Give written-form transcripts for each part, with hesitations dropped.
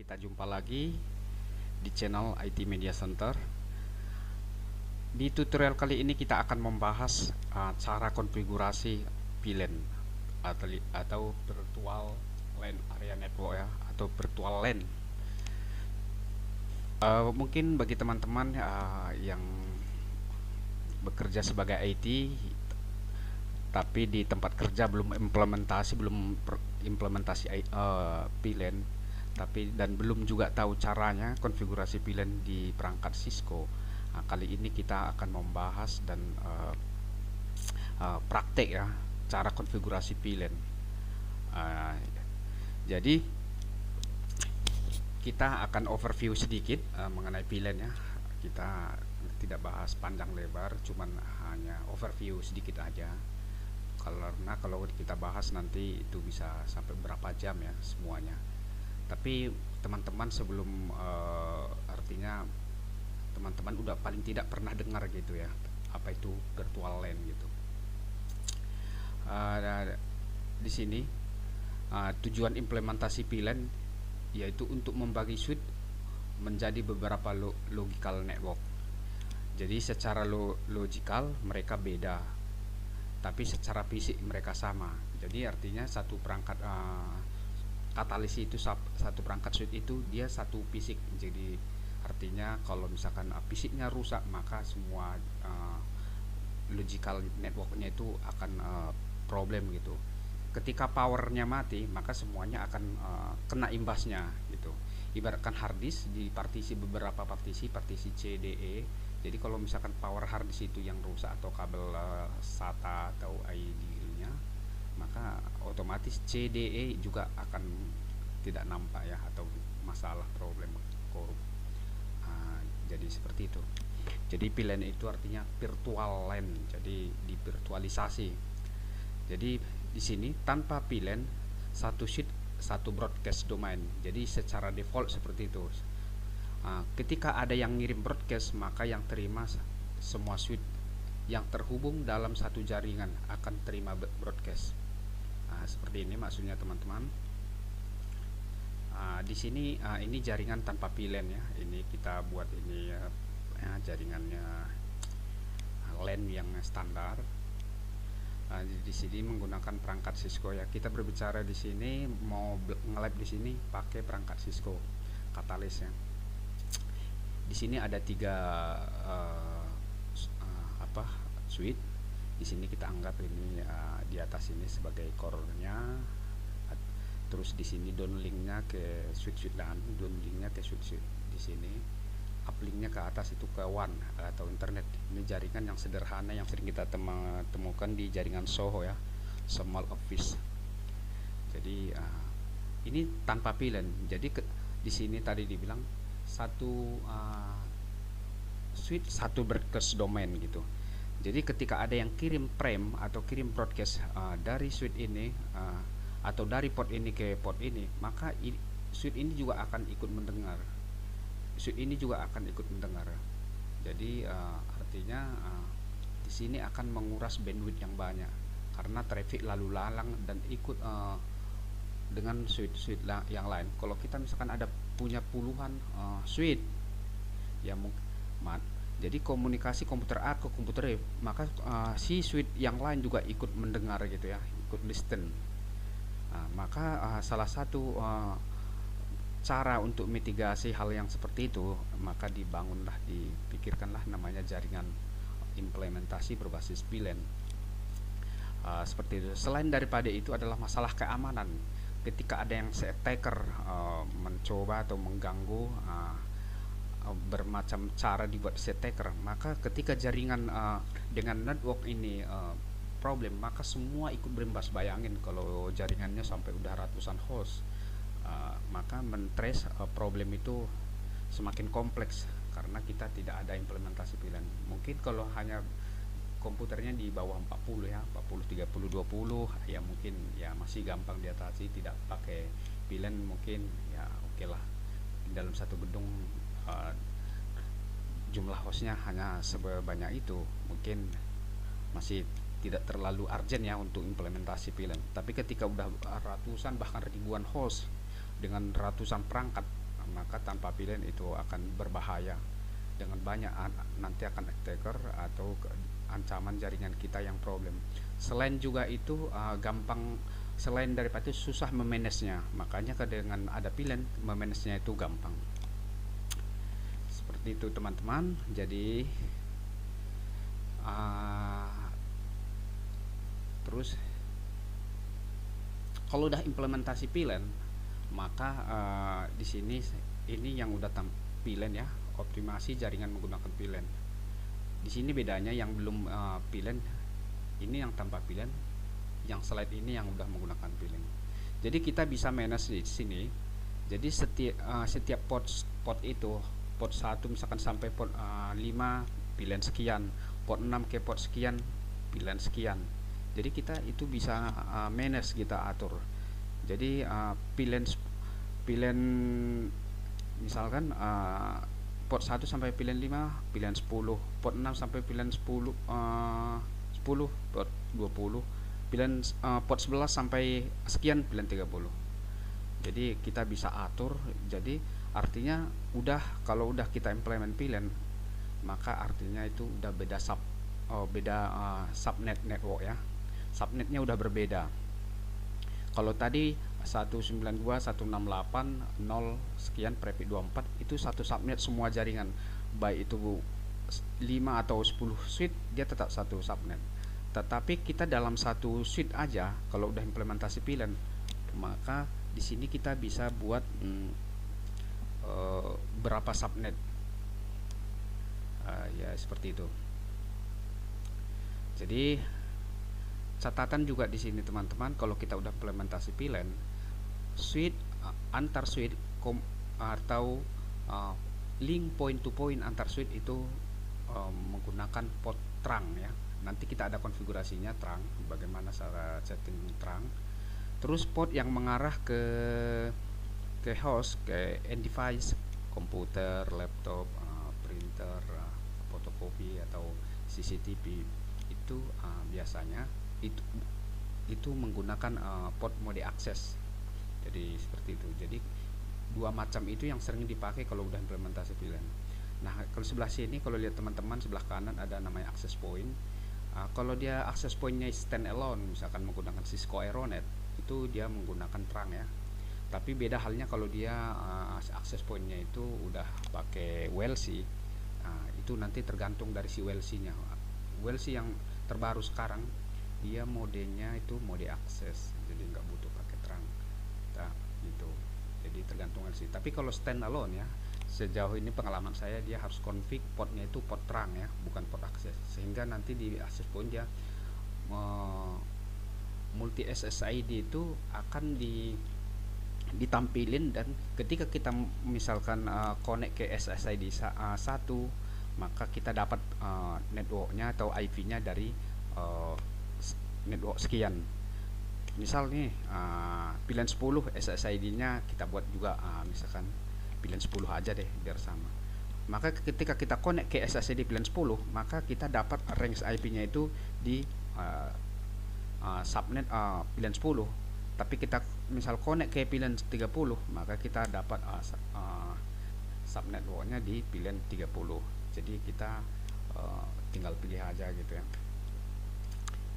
Kita jumpa lagi di channel IT Media Center. Di tutorial kali ini kita akan membahas cara konfigurasi VLAN atau virtual LAN area network ya, atau virtual LAN. Mungkin bagi teman-teman yang bekerja sebagai IT tapi di tempat kerja belum implementasi VLAN, dan belum juga tahu caranya konfigurasi VLAN di perangkat Cisco. Nah, kali ini kita akan membahas dan praktek ya cara konfigurasi VLAN. Jadi kita akan overview sedikit mengenai VLAN ya. Kita tidak bahas panjang lebar, cuman hanya overview sedikit aja. Karena kalau kita bahas nanti itu bisa sampai berapa jam ya semuanya. Tapi teman-teman sebelum artinya teman-teman udah paling tidak pernah dengar gitu ya apa itu virtual LAN gitu. Di sini tujuan implementasi VLAN yaitu untuk membagi switch menjadi beberapa logical network. Jadi secara logikal mereka beda, tapi secara fisik mereka sama. Jadi artinya satu perangkat katalis itu, satu perangkat switch itu dia satu fisik. Jadi artinya kalau misalkan fisiknya rusak, maka semua logical networknya itu akan problem gitu. Ketika powernya mati, maka semuanya akan kena imbasnya gitu. Ibaratkan hard disk di beberapa partisi C, D, E. Jadi kalau misalkan power hard disk itu yang rusak atau kabel SATA atau ID-nya, maka otomatis C, D, E juga akan tidak nampak ya, atau masalah problem korup. Jadi seperti itu. Jadi VLAN itu artinya virtual LAN, jadi divirtualisasi. Jadi di sini tanpa VLAN satu sheet satu broadcast domain. Jadi secara default seperti itu. Ketika ada yang ngirim broadcast, maka yang terima semua switch yang terhubung dalam satu jaringan akan terima broadcast. Seperti ini maksudnya teman-teman. Di sini ini jaringan tanpa VLAN ya. Ini kita buat ini ya, jaringannya LAN yang standar. Di sini menggunakan perangkat Cisco ya. Kita berbicara di sini mau nge-lab di sini pakai perangkat Cisco Catalyst ya. Di sini ada tiga switch. Di sini kita anggap ini di atas ini sebagai core-nya. Terus di sini downlinknya ke switch LAN, downlinknya ke switch di sini, uplinknya ke atas itu ke WAN atau internet. Ini jaringan yang sederhana yang sering kita temukan di jaringan SOHO ya, small office. Jadi ini tanpa VLAN. Jadi di sini tadi dibilang satu switch satu broadcast domain gitu. Jadi ketika ada yang kirim frame atau kirim broadcast dari switch ini atau dari port ini ke port ini, maka switch ini juga akan ikut mendengar. Switch ini juga akan ikut mendengar. Jadi artinya di sini akan menguras bandwidth yang banyak karena traffic lalu lalang dan ikut dengan switch yang lain. Kalau kita misalkan ada punya puluhan switch ya, jadi komunikasi komputer A ke komputer E, maka si switch yang lain juga ikut mendengar gitu ya, ikut listen. Maka salah satu cara untuk mitigasi hal yang seperti itu, maka dipikirkanlah namanya jaringan implementasi berbasis VLAN. Seperti itu. Selain daripada itu adalah masalah keamanan. Ketika ada yang attacker mencoba atau mengganggu, bermacam cara dibuat attacker, maka ketika jaringan dengan network ini problem, maka semua ikut berimbas. Bayangin kalau jaringannya sampai udah ratusan host, maka mentrace problem itu semakin kompleks karena kita tidak ada implementasi VLAN. Mungkin kalau hanya komputernya di bawah 40 ya, 40 30 20 ya, mungkin ya masih gampang diatasi, tidak pakai VLAN mungkin ya oke lah. Dalam satu gedung jumlah hostnya hanya sebanyak itu, mungkin masih tidak terlalu urgent ya untuk implementasi VLAN. Tapi ketika udah ratusan bahkan ribuan host dengan ratusan perangkat, maka tanpa VLAN itu akan berbahaya dengan banyak nanti akan attacker atau ancaman jaringan kita yang problem. Selain juga itu gampang, selain daripada itu susah memanagenya, makanya dengan ada VLAN memanagenya itu gampang. Seperti itu teman-teman. Jadi terus kalau udah implementasi VLAN, maka di sini ini yang udah VLAN ya, optimasi jaringan menggunakan VLAN. Di sini bedanya yang belum VLAN, ini yang tanpa VLAN, yang slide ini yang udah menggunakan VLAN. Jadi kita bisa manage di sini. Jadi setiap port itu, port 1 misalkan sampai port 5 VLAN sekian, port 6 ke port sekian VLAN sekian. Jadi kita itu bisa manage, kita atur. Jadi VLAN misalkan port 1 sampai VLAN 5 VLAN 10, port 6 sampai VLAN 10 port 20, VLAN port 11 sampai sekian VLAN 30. Jadi kita bisa atur. Jadi artinya kalau udah kita implement VLAN, maka artinya itu udah beda subnet network ya. Subnetnya udah berbeda. Kalau tadi 192.168.0 sekian prefix 24 itu satu subnet semua jaringan, baik itu 5 atau 10 switch, dia tetap satu subnet. Tetapi kita dalam satu switch aja kalau udah implementasi VLAN, maka di sini kita bisa buat berapa subnet, ya seperti itu. Jadi catatan juga di sini teman-teman, kalau kita udah implementasi VLAN, switch antar switch atau link point to point antar switch itu menggunakan port terang ya. Nanti kita ada konfigurasinya terang, bagaimana cara setting terang. Terus port yang mengarah ke host, ke end device, komputer, laptop, printer, fotokopi atau CCTV itu biasanya itu menggunakan port mode akses. Jadi seperti itu. Jadi dua macam itu yang sering dipakai kalau udah implementasi VLAN. Nah, kalau sebelah sini, kalau lihat teman-teman sebelah kanan ada namanya access point. Kalau dia access pointnya stand alone, misalkan menggunakan Cisco Aeronet, itu dia menggunakan terang ya. Tapi beda halnya kalau dia access pointnya itu udah pakai WLC. Itu nanti tergantung dari si WLC-nya. WLC yang terbaru sekarang dia modenya itu mode akses, jadi nggak butuh pakai terang. Nah, gitu. Jadi tergantung LC. Tapi kalau standalone ya, sejauh ini pengalaman saya, dia harus config portnya itu port terang ya, bukan port akses. Sehingga nanti di access point dia multi SSID itu akan ditampilin, dan ketika kita misalkan connect ke SSID 1, maka kita dapat networknya atau IP-nya dari network sekian. Misal nih VLAN 10 SSID-nya kita buat juga misalkan VLAN 10 aja deh biar sama. Maka ketika kita connect ke SSID VLAN 10, maka kita dapat range IP-nya itu di subnet VLAN 10. Tapi kita misal connect ke VLAN 30, maka kita dapat subnetworknya di VLAN 30. Jadi kita tinggal pilih aja gitu ya.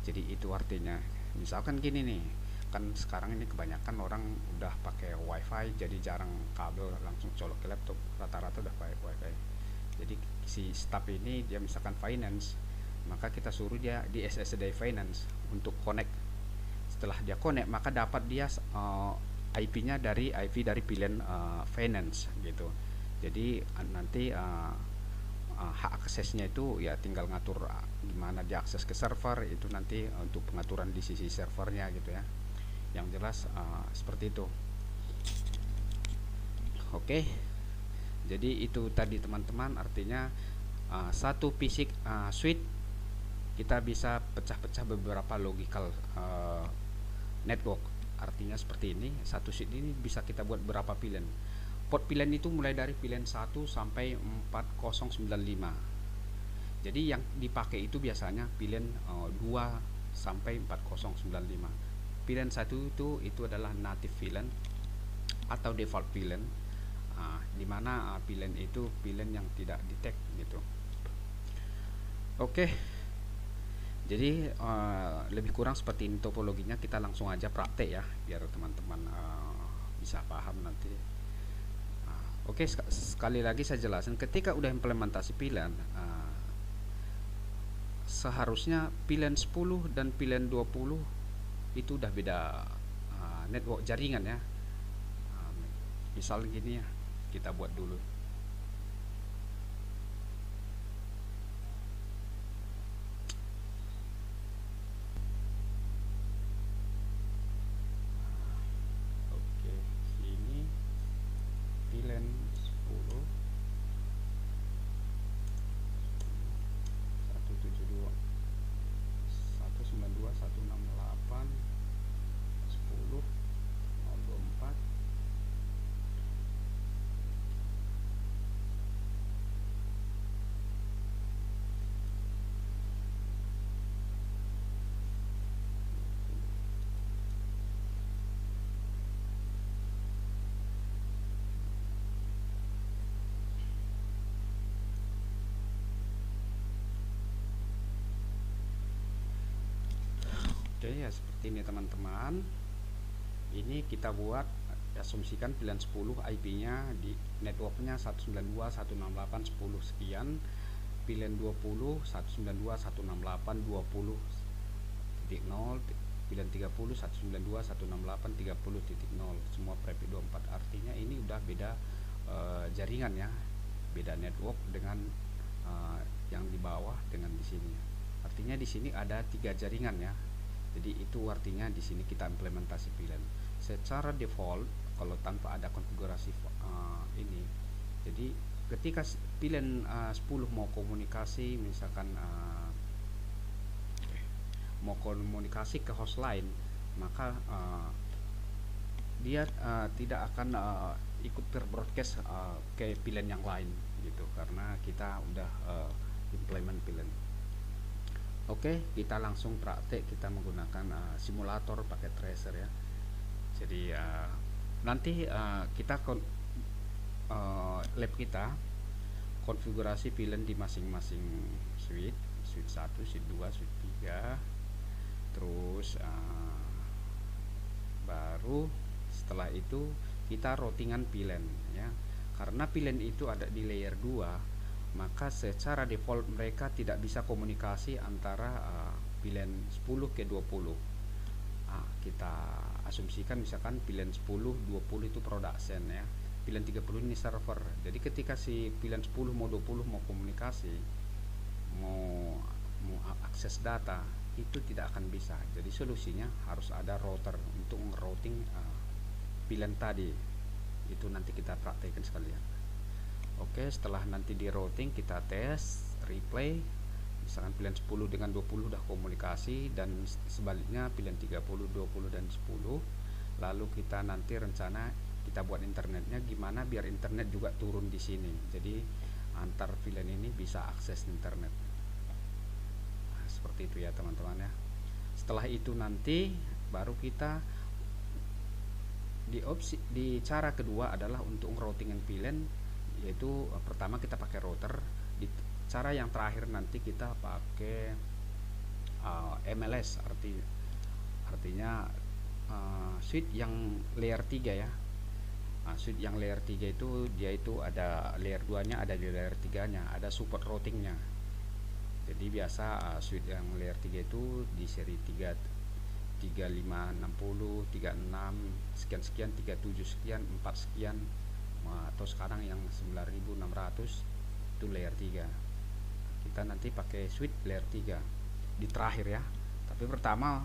Jadi itu artinya, misalkan gini nih, kan sekarang ini kebanyakan orang udah pakai wifi, jadi jarang kabel langsung colok ke laptop, rata-rata udah pakai wifi. Jadi si staff ini dia misalkan finance, maka kita suruh dia di SSD finance untuk connect. Setelah dia connect, maka dapat dia IP-nya dari dari VLAN finance gitu. Jadi nanti hak aksesnya itu ya tinggal ngatur gimana dia akses ke server, itu nanti untuk pengaturan di sisi servernya gitu ya. Yang jelas seperti itu. Oke. Jadi itu tadi teman-teman, artinya satu fisik switch kita bisa pecah-pecah beberapa logical network. Artinya seperti ini, satu switch ini bisa kita buat berapa VLAN. Port VLAN itu mulai dari VLAN 1 sampai 4095. Jadi yang dipakai itu biasanya VLAN 2 sampai 4095. VLAN 1 itu adalah native VLAN atau default VLAN. dimana VLAN itu VLAN yang tidak detect gitu. Oke, jadi lebih kurang seperti ini topologinya. Kita langsung aja praktek ya, biar teman-teman bisa paham nanti. Oke, sekali lagi saya jelasin, ketika udah implementasi VLAN, seharusnya VLAN 10 dan VLAN 20 itu udah beda network jaringan ya. Misal gini ya, kita buat dulu. Oke, sini VLAN 10 172 192 168 10 024. Oke ya, seperti ini teman-teman. Ini kita buat, asumsikan VLAN 10 IP-nya di networknya 192.168.10 sekian, VLAN 20 192.168.20.0, VLAN 30 192.168.30.0, semua prefix 24. Artinya ini udah beda jaringan ya, beda network dengan yang di bawah dengan di sini. Artinya di sini ada 3 jaringan ya. Jadi itu artinya di sini kita implementasi VLAN secara default kalau tanpa ada konfigurasi ini. Jadi ketika VLAN 10 mau komunikasi, misalkan mau komunikasi ke host lain, maka dia tidak akan ikut terbroadcast ke VLAN yang lain gitu, karena kita udah implement VLAN. Oke, kita langsung praktek. Kita menggunakan simulator pakai tracer ya. Jadi nanti kita lab kita konfigurasi VLAN di masing-masing switch 1, switch 2, switch 3. Terus baru setelah itu kita routingan VLAN ya. Karena VLAN itu ada di layer 2, maka secara default mereka tidak bisa komunikasi antara VLAN 10 ke 20. Kita asumsikan misalkan VLAN 10 20 itu production ya, VLAN 30 ini server. Jadi ketika si VLAN 10 mau 20 mau komunikasi, mau akses data, itu tidak akan bisa. Jadi solusinya harus ada router untuk routing VLAN tadi. Itu nanti kita praktekkan sekalian. Oke, setelah nanti di routing kita tes replay, misalkan VLAN 10 dengan 20 udah komunikasi, dan sebaliknya VLAN 30 20 dan 10. Lalu kita nanti rencana kita buat internetnya gimana biar internet juga turun di sini, jadi antar VLAN ini bisa akses internet. Seperti itu ya teman-teman ya. Setelah itu nanti baru kita di cara kedua adalah untuk routingan VLAN, yaitu pertama kita pakai router. Di cara yang terakhir nanti kita pakai MLS, artinya switch yang layer 3 ya. Switch yang layer 3 itu dia itu ada layer 2 nya, ada di layer 3 nya, ada support routingnya. Jadi biasa switch yang layer 3 itu di seri 3560, 36 sekian, 37 sekian, 4 sekian, atau sekarang yang 9600 itu layer 3. Kita nanti pakai switch layer 3 di terakhir ya. Tapi pertama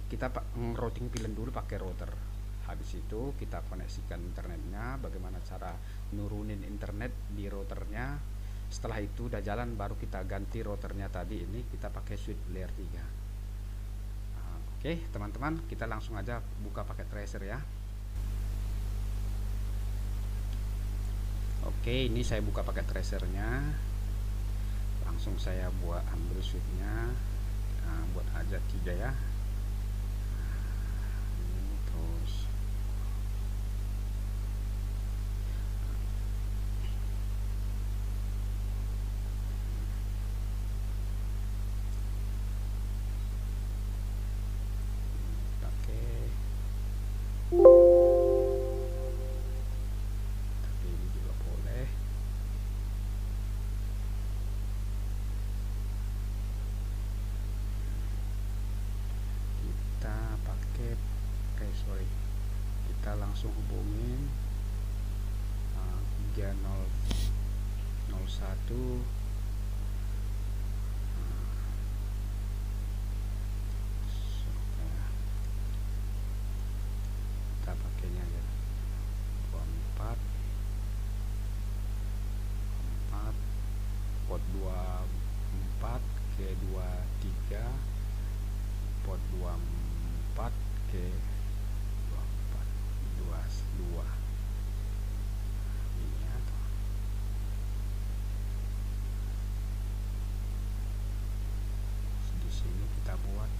kita routing VLAN dulu pakai router. Habis itu kita koneksikan internetnya, bagaimana cara nurunin internet di routernya. Setelah itu udah jalan, baru kita ganti routernya tadi, ini kita pakai switch layer 3. Oke teman-teman, kita langsung aja buka pakai tracer ya. Oke, ini saya buka pakai tracernya. Langsung saya ambil switchnya, buat aja 3 ya. Terus sorry, kita langsung hubungin 3001 kita pakainya aja 24 port 24 ke 23 port 24 ke 24 22 ini ya. Di sini kita buat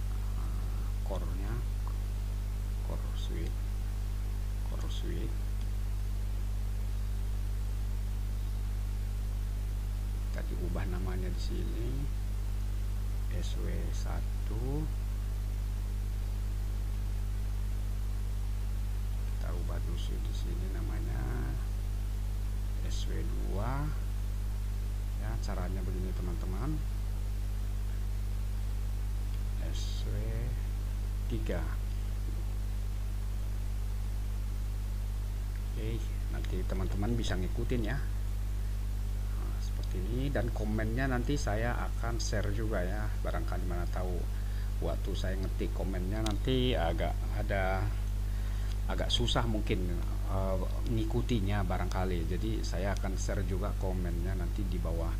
core-nya, core switch kita diubah namanya di sini SW1, kita ubah dulu di sini namanya SW2 ya. Caranya begini teman-teman, SW3. Oke, nanti teman-teman bisa ngikutin ya, seperti ini. Dan komennya nanti saya akan share juga ya, barangkali mana tahu waktu saya ngetik komennya nanti agak susah mungkin ngikutinya barangkali. Jadi saya akan share juga komennya nanti di bawah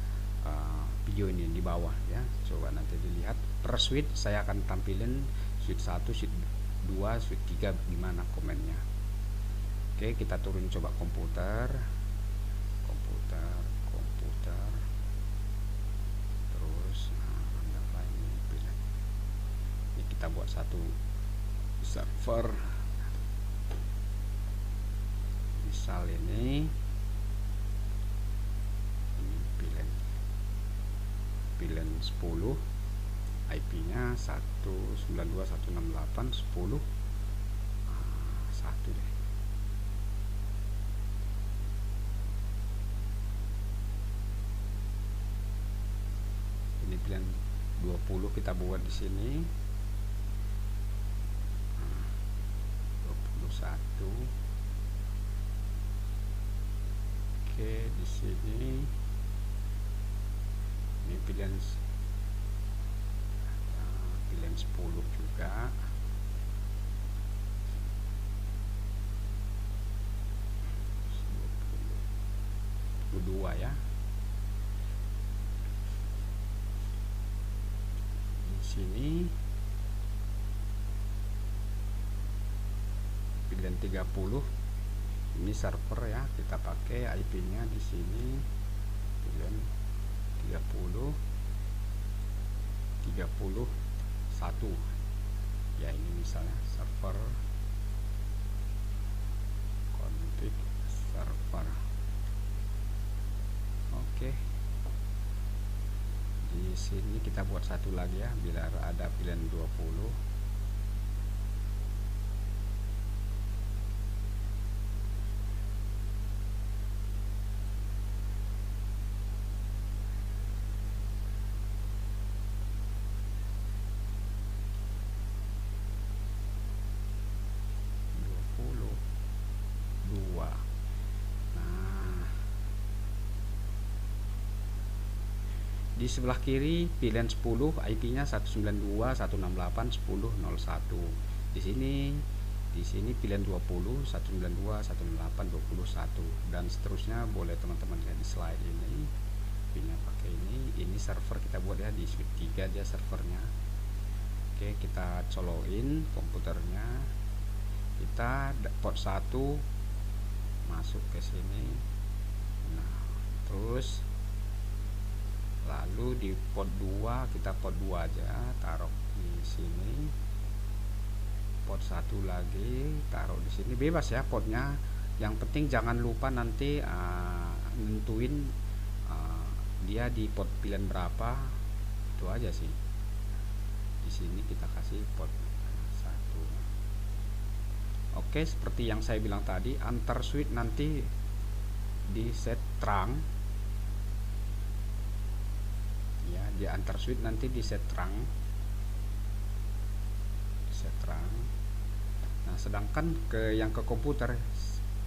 video ini, di bawah ya. Coba nanti dilihat per switch, saya akan tampilin switch 1, switch 2, switch 3 gimana komennya. Oke, kita turun coba komputer, terus ini kita buat satu server, misal ini pilihan 10, IP-nya 192.168.10.1 deh. Ini pilihan 20 kita buat di sini 21. Oke, di sini ini pilihan 10 juga. Dua ya. Di sini pilihan 30. Ini server ya, kita pakai IP-nya di sini pilihan 31 ya. Ini misalnya server, config server. Oke, di sini kita buat satu lagi ya, biar ada pilihan 20. Di sebelah kiri pilihan 10, IP-nya 192.168.10.01. Di sini pilihan 20, 192.168.21 dan seterusnya. Boleh teman-teman lihat di slide ini. IP-nya pakai ini server kita buat ya, di switch 3 aja servernya. Oke, kita colokin komputernya. Kita port 1 masuk ke sini. Nah, terus lalu di port 2 kita port 2 aja, taruh di sini. Port 1 lagi taruh di sini, bebas ya portnya. Yang penting jangan lupa nanti nentuin dia di port pilihan berapa, itu aja sih. Di sini kita kasih port 1. Oke, seperti yang saya bilang tadi, antar switch nanti di set terang ya, di antar switch nanti di set terang, sedangkan yang ke komputer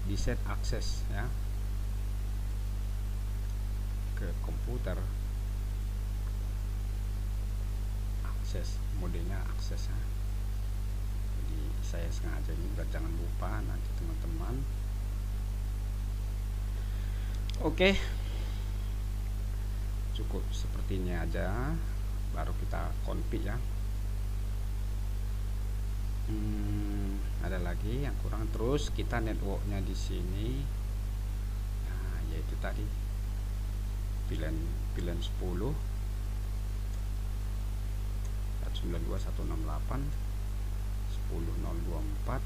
di set akses ya, ke komputer akses, modenya akses ya. Jadi saya sengaja ini biar jangan lupa nanti teman-teman. Oke, cukup seperti ini aja, baru kita config ya. Ada lagi yang kurang, terus kita networknya di sini, nah, yaitu tadi VLAN 10 192.168 10.024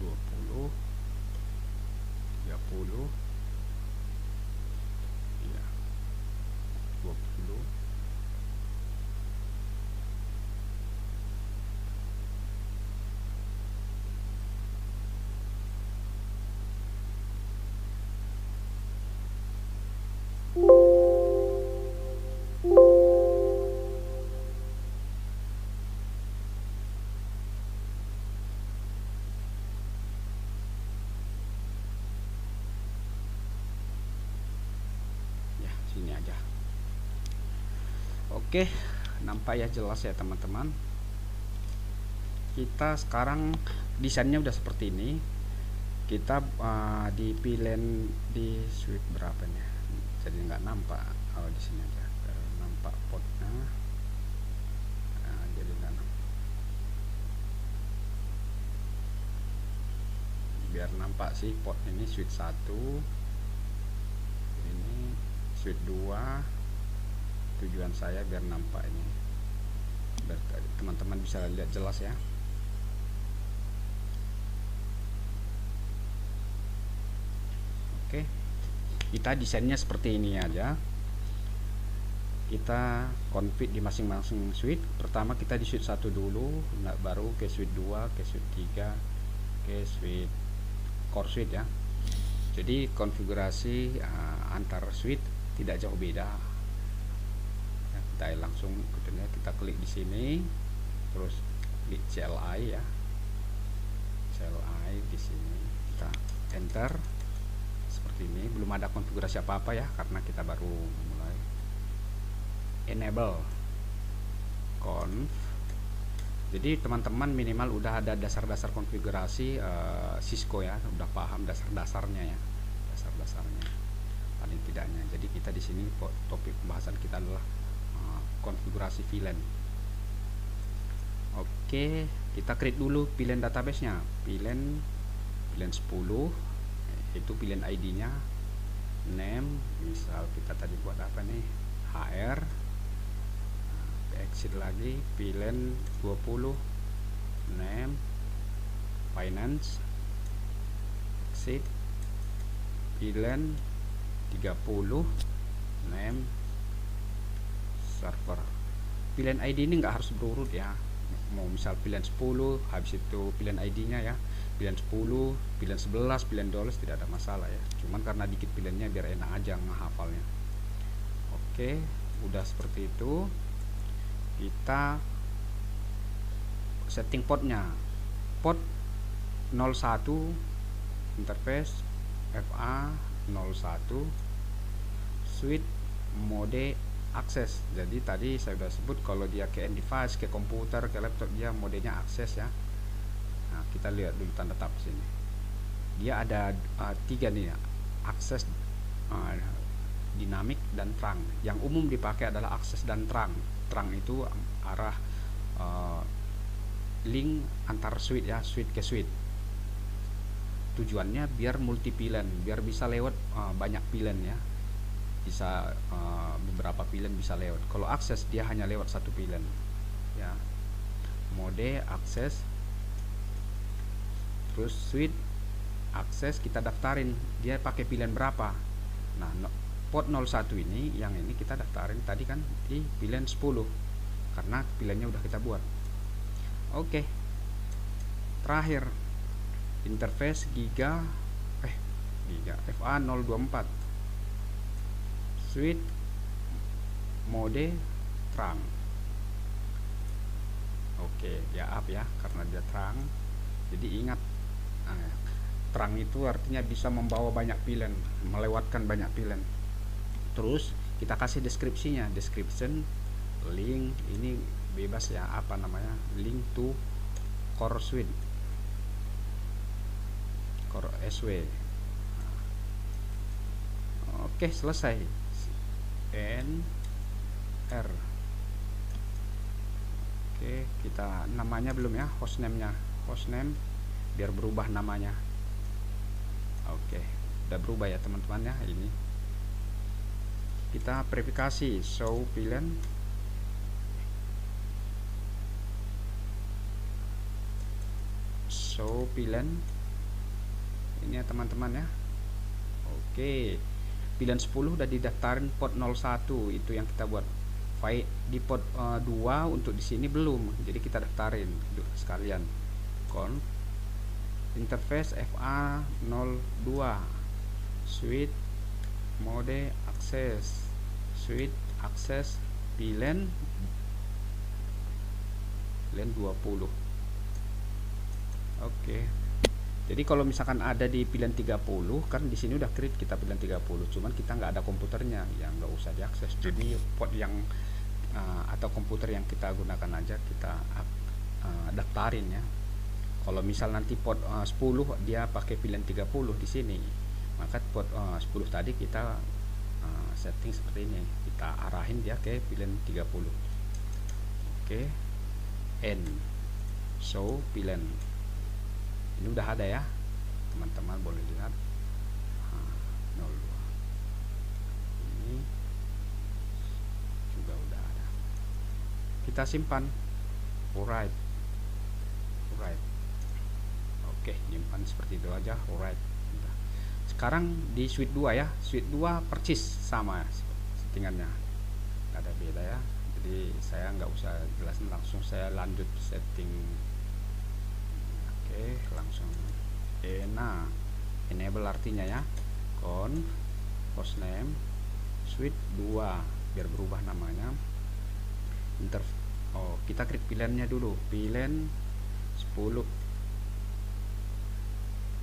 20 30 ya 20 ya, sini aja. Oke, nampak ya, jelas ya teman-teman. Kita sekarang desainnya udah seperti ini. Kita di VLAN di switch berapa nih? Jadi nggak nampak. Oh, di sini aja nampak portnya. Nah, jadi nggak nampak. Biar nampak sih port ini switch 1, ini switch 2. Tujuan saya biar nampak ini, biar teman-teman bisa lihat jelas ya. Oke, kita desainnya seperti ini aja. Kita config di masing-masing switch. Pertama kita di switch 1 dulu, baru ke switch 2, ke switch 3, ke switch core switch ya. Jadi konfigurasi antar switch tidak jauh beda. Ya, kita langsung kita klik di sini, terus klik CLI ya, CLI di sini, kita enter seperti ini. Belum ada konfigurasi apa-apa ya, karena kita baru mulai. Enable conf. Jadi teman-teman minimal udah ada dasar-dasar konfigurasi Cisco ya, udah paham dasar-dasarnya ya, dasar-dasarnya paling tidaknya. Jadi kita di sini topik pembahasan kita adalah konfigurasi VLAN. Oke, kita create dulu VLAN database-nya. VLAN 10 itu VLAN ID-nya, name, misal kita tadi buat apa nih, HR. Exit lagi, VLAN 20, name, finance, exit, VLAN 30, name, server. VLAN ID ini nggak harus berurut ya, mau misal VLAN 10 habis itu VLAN ID-nya ya, VLAN 10, VLAN 11, VLAN 12 tidak ada masalah ya, cuman karena dikit VLAN-nya biar enak aja ngehafalnya. Oke, udah seperti itu. Kita setting portnya, port 01, interface FA 01, switch mode akses. Jadi tadi saya sudah sebut kalau dia ke end device, ke komputer, ke laptop, dia modenya akses ya. Nah, kita lihat dulu tanda tab sini. Dia ada 3 nih ya, akses, dinamik dan terang. Yang umum dipakai adalah akses dan terang. Terang itu arah link antar switch ya, switch ke switch. Tujuannya biar multi VLAN, biar bisa lewat banyak VLAN ya, bisa beberapa VLAN bisa lewat. Kalau akses dia hanya lewat satu VLAN ya. Mode akses, terus switch akses kita daftarin dia pakai VLAN berapa. Nah, port 01 ini, yang ini kita daftarin tadi kan di VLAN 10 karena VLAN-nya udah kita buat. Oke, terakhir interface giga FA 024, switch mode terang. Oke, ya up ya, karena dia terang. Jadi ingat, terang itu artinya bisa membawa banyak pilihan, melewatkan banyak pilihan. Terus kita kasih deskripsinya, description link, ini bebas ya, apa namanya, link to core suite, core SW. Oke, selesai. R. Oke, kita namanya belum ya, hostname-nya, hostname biar berubah namanya. Oke, udah berubah ya teman-teman ya. Ini kita verifikasi show pilihan. Show pilihan ini ya teman-teman ya. Oke, pilihan 10 udah didaftarin port 01, itu yang kita buat. File di port 2 untuk di sini belum, jadi kita daftarin sekalian. Conf interface FA02 suite mode access, suite access pilihan 20. Oke. Jadi kalau misalkan ada di pilihan 30, kan di sini udah create kita pilihan 30, cuman kita nggak ada komputernya, ya nggak usah diakses. Jadi port yang atau komputer yang kita gunakan aja kita daftarin ya. Kalau misal nanti port 10 dia pakai pilihan 30 di sini, maka port 10 tadi kita setting seperti ini, kita arahin dia ke pilihan 30. Oke, N show pilihan ini udah ada ya teman-teman, boleh lihat 02 ini juga udah ada, kita simpan. Alright. Oke, nyimpan seperti itu aja. Alright. Sekarang di suite 2 ya, suite 2 persis sama settingannya, nggak ada beda ya. Jadi saya nggak usah jelasin, langsung saya lanjut setting. Oke, langsung enable artinya ya, conf hostname suite 2 biar berubah namanya. Kita klik pilihannya dulu, pilihan 10,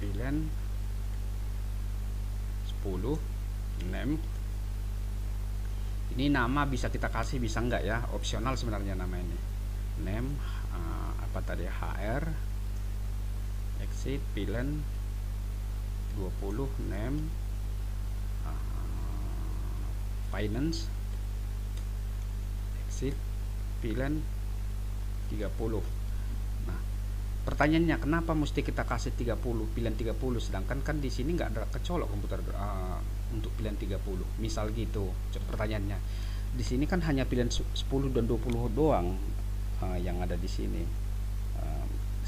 pilihan 10 name. Ini nama bisa kita kasih, bisa enggak ya, opsional sebenarnya nama ini. Name apa tadi, HR exit pilihan 20 name finance exit pilihan 30. Nah, pertanyaannya kenapa mesti kita kasih 30, pilihan 30, sedangkan kan di sini nggak ada kecolok komputer untuk pilihan 30. Misal gitu pertanyaannya. Di sini kan hanya pilihan 10 dan 20 doang yang ada di sini.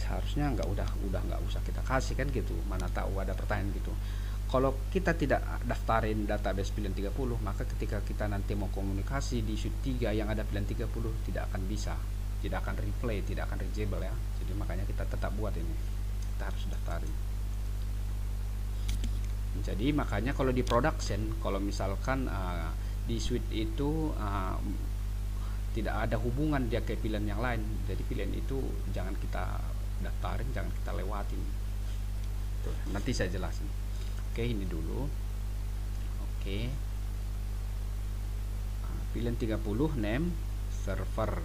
Seharusnya udah nggak usah kita kasih kan gitu, mana tahu ada pertanyaan gitu. Kalau kita tidak daftarin database pilihan 30, maka ketika kita nanti mau komunikasi di suite 3 yang ada pilihan 30 tidak akan bisa, tidak akan replay, tidak akan reachable ya. Jadi makanya kita tetap buat ini, kita harus daftarin. Jadi makanya kalau di production, kalau misalkan di suite itu tidak ada hubungan dia ke pilihan yang lain, jadi pilihan itu jangan kita daftarin, jangan kita lewatin. Tuh, nanti saya jelasin. Oke, ini dulu. Oke, pilihan 30 name server.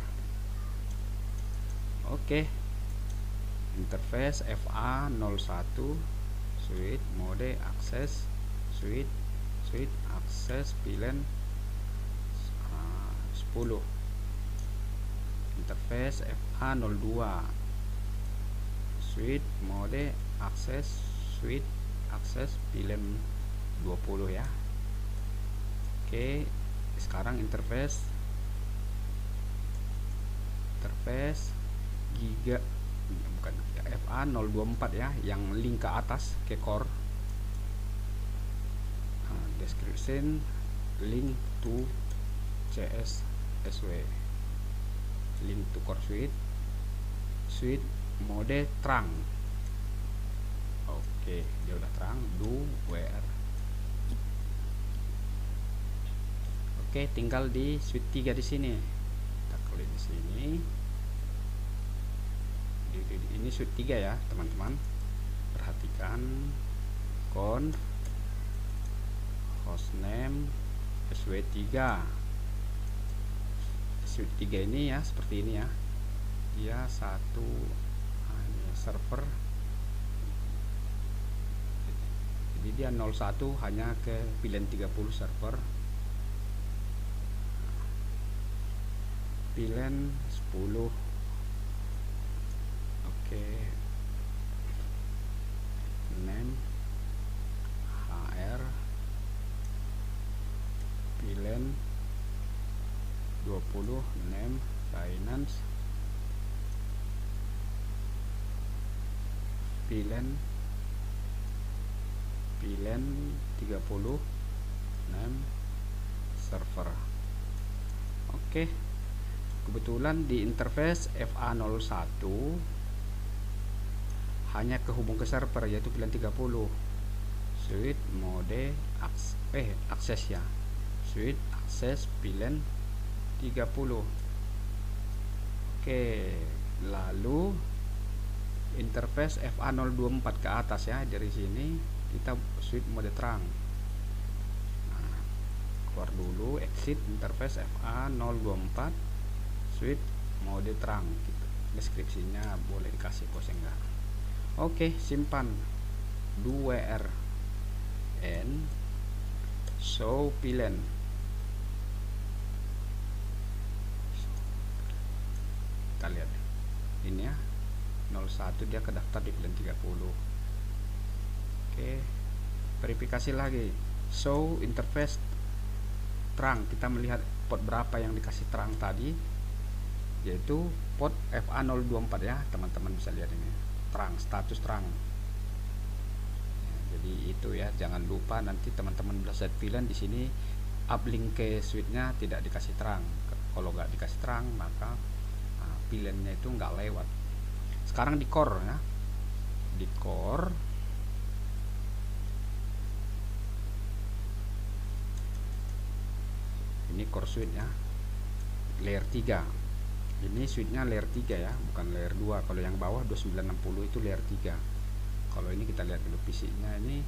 Oke, interface FA01 suite mode access suite access pilihan 10, interface FA02 suite mode access suite access pilihan 20 ya. Oke, sekarang interface giga bukan FA024 ya, yang link ke atas ke core. Description link to CSSW, link to core suite mode terang. Oke, dia udah terang. Do where. Oke, tinggal di switch 3 di sini. Kita klik di sini. Ini switch 3 ya, teman-teman. Perhatikan conf hostname sw3. Switch 3 ini ya seperti ini ya. Dia satu server. Jadi dia 01 hanya ke VLAN 30 server. VLAN 10. Oke. Name HR VLAN 20 name finance VLAN 30 name server. Oke. Kebetulan di interface FA01 hanya kehubung ke server, yaitu VLAN 30. Switch mode akses ya. Switch akses VLAN 30. Oke, lalu interface FA024 ke atas ya. Dari sini kita switch mode terang. Nah, keluar dulu, exit interface FA024, switch mode terang gitu. Deskripsinya boleh dikasih pose enggak. Oke, simpan 2R n show VLAN. Kita lihat ini ya, 01 dia kedaftar di VLAN 30. Oke, verifikasi lagi, show interface terang. Kita melihat port berapa yang dikasih terang tadi, yaitu port FA024 ya, teman-teman bisa lihat ini terang, status terang ya. Jadi itu ya, jangan lupa nanti teman-teman belajar VLAN di sini uplink ke switchnya tidak dikasih terang. Kalau nggak dikasih terang maka VLAN-nya itu nggak lewat. Sekarang di core ya, di core ini core switch ya, layer 3. Ini switchnya layer 3 ya, bukan layer 2. Kalau yang bawah 2960 itu layer 3. Kalau ini kita lihat dulu PC-nya ini.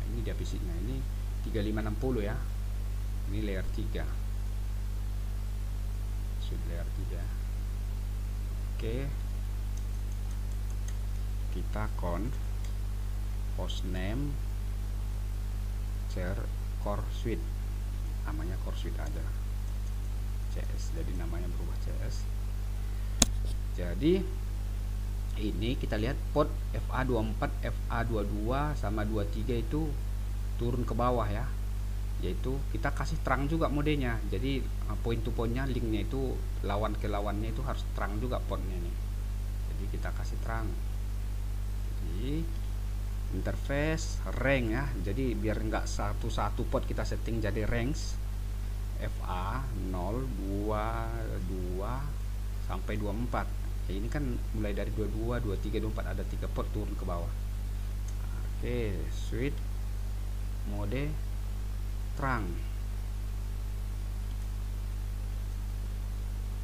Ini dia PC-nya ini 3560 ya. Ini layer 3. Switch layer 3. Oke. Kita conf hostname share core switch. Namanya core switch aja. CS, jadi namanya berubah CS. Jadi ini kita lihat port FA24, FA22 sama 23 itu turun ke bawah ya, yaitu kita kasih terang juga modenya. Jadi point to pointnya, linknya itu lawan ke lawannya itu harus terang juga portnya nih. Jadi kita kasih terang. Jadi interface rank ya, jadi biar enggak satu-satu port kita setting jadi ranks FA0, 22 sampai 24 ya. Ini kan mulai dari 22, 23, 24, ada 3 port turun ke bawah. Oke, switch mode terang.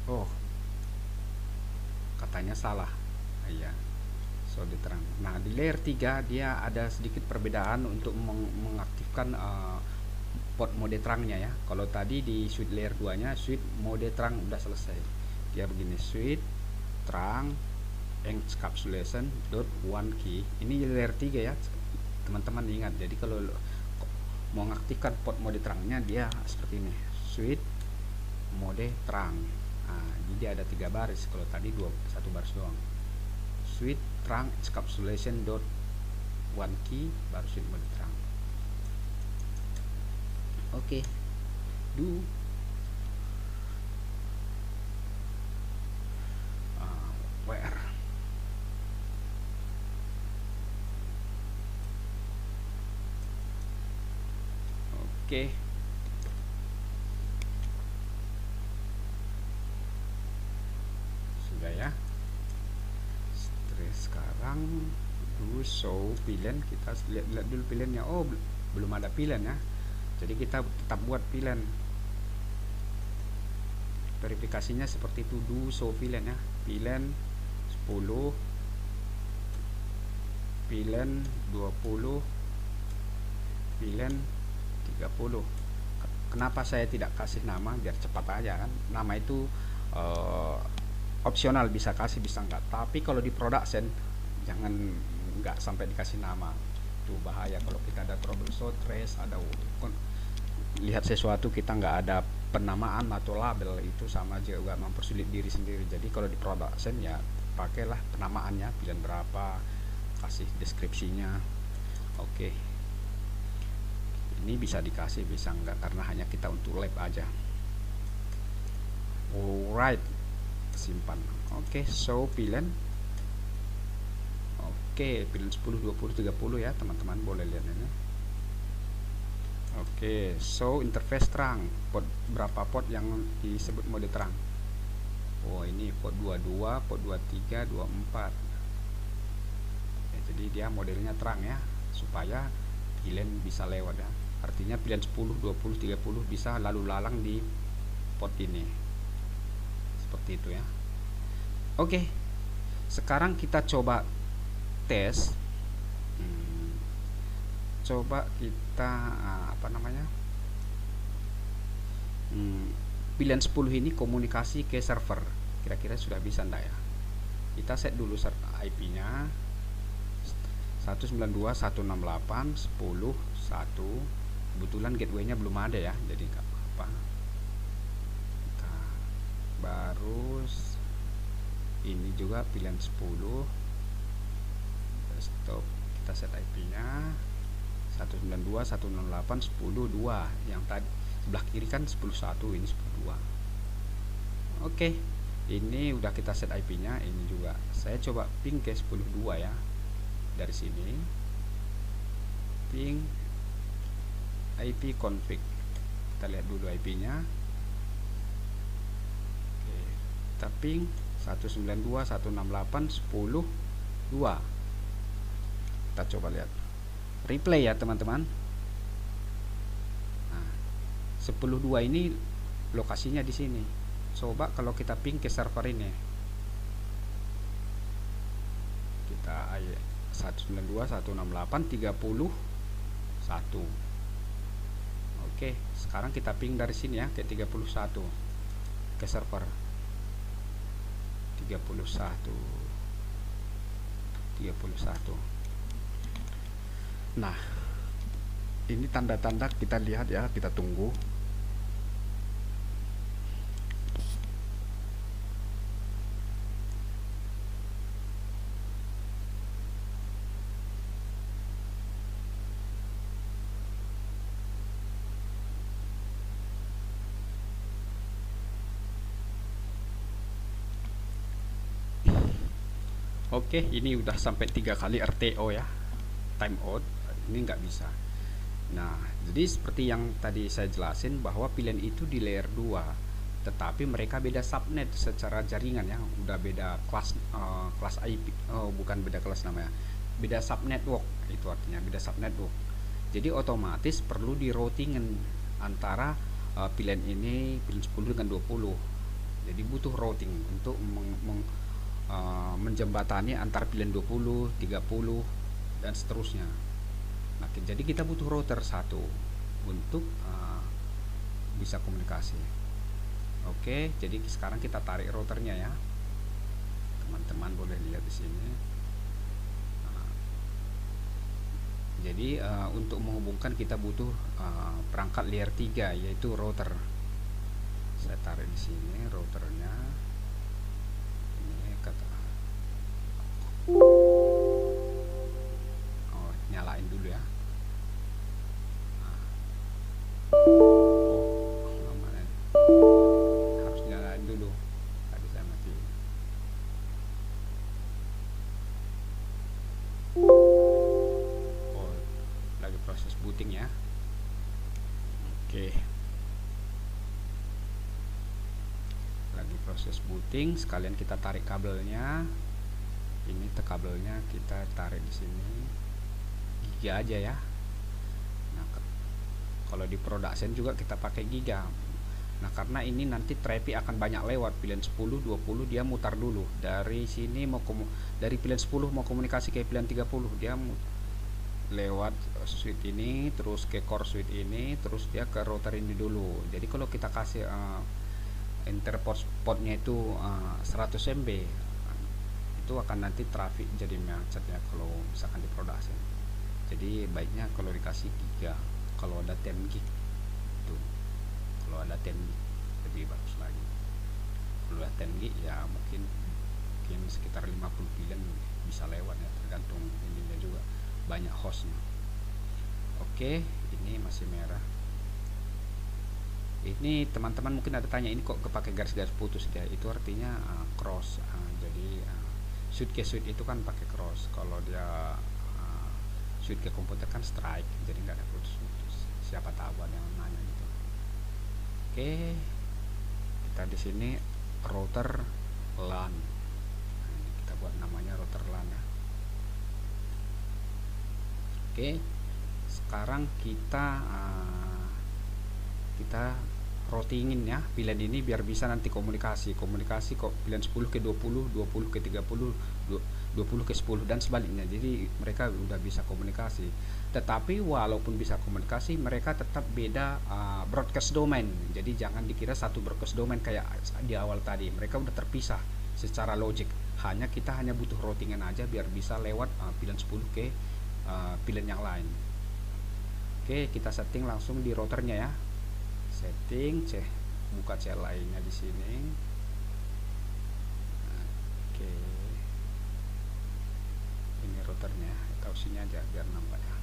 Oh, katanya salah. Iya, so di terang. Nah, di layer 3 dia ada sedikit perbedaan untuk mengaktifkan port mode terangnya ya. Kalau tadi di switch layer 2 nya switch mode terang udah selesai. Dia begini, switch terang encapsulation dot one key. Ini layer 3 ya, teman-teman ingat. Jadi kalau mau mengaktifkan port mode terangnya dia seperti ini, switch mode terang. Nah, jadi dia ada 3 baris. Kalau tadi 1 baris doang. Switch terang encapsulation dot one key baru switch mode terang. Oke, do where oke. Sudah ya. Sekarang do show VLAN. Kita lihat dulu VLAN-nya. Oh, belum ada VLAN ya. Jadi kita tetap buat VLAN. Verifikasinya seperti itu, do show VLAN ya. VLAN 10, VLAN 20, VLAN 30. Kenapa saya tidak kasih nama? Biar cepat aja kan. Nama itu opsional, bisa kasih bisa enggak. Tapi kalau di production jangan enggak sampai dikasih nama. Itu bahaya kalau kita ada troubleshoot, trace, ada lihat sesuatu kita nggak ada penamaan atau label, itu sama juga mempersulit diri sendiri. Jadi kalau di production ya pakailah penamaannya, pilihan berapa, kasih deskripsinya. Oke. Ini bisa dikasih bisa enggak karena hanya kita untuk lab aja. Alright, simpan. Oke, show VLAN. Oke, VLAN 10, 20, 30 ya teman-teman, boleh lihat ini. Oke, show interface terang. Port berapa port yang disebut mode terang? Oh, ini port 22, port 23, 24. Ya, jadi dia modelnya terang ya, supaya VLAN bisa lewat ya. Artinya pilihan 10, 20, 30 bisa lalu lalang di port ini. Seperti itu ya. Oke. Sekarang kita coba tes. Coba kita pilihan 10 ini komunikasi ke server. Kira-kira sudah bisa enggak ya? Kita set dulu IP nya 192.168.10.1. kebetulan gateway nya belum ada ya, jadi nggak apa-apa. Kita baru ini juga pilihan 10 stop, kita set IP nya 192.168.10.2. yang tadi sebelah kiri kan 10.1, ini 10.2. Oke, ini udah kita set IP nya. Ini juga saya coba ping ke 10.2 ya, dari sini ping IP config. Kita lihat dulu IP nya. Oke, kita ping 192.168.10.2. kita coba lihat replay ya teman-teman. Nah, 10.2 ini lokasinya di sini. Coba kalau kita ping ke server ini, kita 192.168.30.1. Oke, sekarang kita ping dari sini ya ke 31 ke server 31. Nah, ini tanda-tanda kita lihat ya, kita tunggu. Oke, ini udah sampai 3 kali RTO ya, timeout. Ini nggak bisa. Nah, jadi seperti yang tadi saya jelasin bahwa pilihan itu di layer 2, tetapi mereka beda subnet secara jaringan ya, udah beda kelas kelas IP. Oh, bukan beda kelas namanya, beda subnetwork. Itu artinya beda subnetwork. Jadi otomatis perlu di routingin antara pilihan ini, pilihan 10 dengan 20. Jadi butuh routing untuk menjembatani antar pilihan 20, 30 dan seterusnya. Nah, jadi kita butuh router satu untuk bisa komunikasi. Oke, jadi sekarang kita tarik routernya ya. Teman-teman boleh lihat di sini. Jadi untuk menghubungkan kita butuh perangkat layer 3 yaitu router. Saya tarik di sini routernya. Ini kata nyalain dulu ya. Harus nyalain dulu. Tadi saya mati. Oh, lagi proses booting ya. Oke. Lagi proses booting, sekalian kita tarik kabelnya. Ini kabelnya kita tarik di sini. Giga aja ya. Nah, Kalau di production juga kita pakai giga. Nah, karena ini nanti traffic akan banyak lewat pilihan 10, 20, dia mutar dulu. Dari sini dari pilihan 10 mau komunikasi ke pilihan 30, dia lewat switch ini, terus ke core switch ini, terus dia ke router ini dulu. Jadi kalau kita kasih interport potnya itu 100 MB, itu akan nanti traffic jadi macet ya kalau misalkan di production. Jadi baiknya kalau dikasih giga, kalau ada 10 gig itu, kalau ada 10 gig lebih bagus lagi. Kalau ada 10 gig ya mungkin sekitar 50 pilihan bisa lewat ya, tergantung ininya juga, banyak hostnya. Oke, ini masih merah. Ini teman-teman mungkin ada tanya, ini kok kepake garis-garis putus ya, itu artinya cross. Jadi switch ke switch itu kan pakai cross, kalau dia switch ke komputer kan strike, jadi nggak ada putus-putus. Siapa tahu ada yang nanya gitu. Oke, kita di sini router LAN. Nah, ini kita buat namanya router LAN ya. Oke, sekarang kita routingin ya pilihan ini biar bisa nanti komunikasi kok pilihan 10 ke 20, 20 ke 30, 20 ke 10 dan sebaliknya. Jadi mereka udah bisa komunikasi. Tetapi walaupun bisa komunikasi, mereka tetap beda broadcast domain. Jadi jangan dikira satu broadcast domain kayak di awal tadi. Mereka udah terpisah secara logik. Kita hanya butuh routingan aja biar bisa lewat pilihan 10 ke pilihan yang lain. Oke, kita setting langsung di routernya ya. Setting, buka cell lainnya di sini. Oke, ini routernya, tahu sini aja biar nampak ya.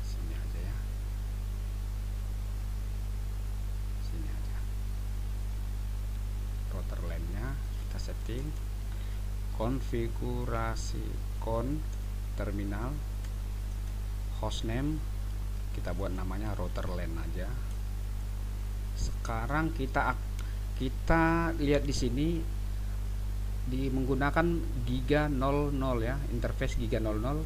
Sini aja ya, sini aja. Router lainnya kita setting, konfigurasi terminal, hostname kita buat namanya router LAN aja. Sekarang kita lihat di sini menggunakan giga 00 ya, interface giga 00.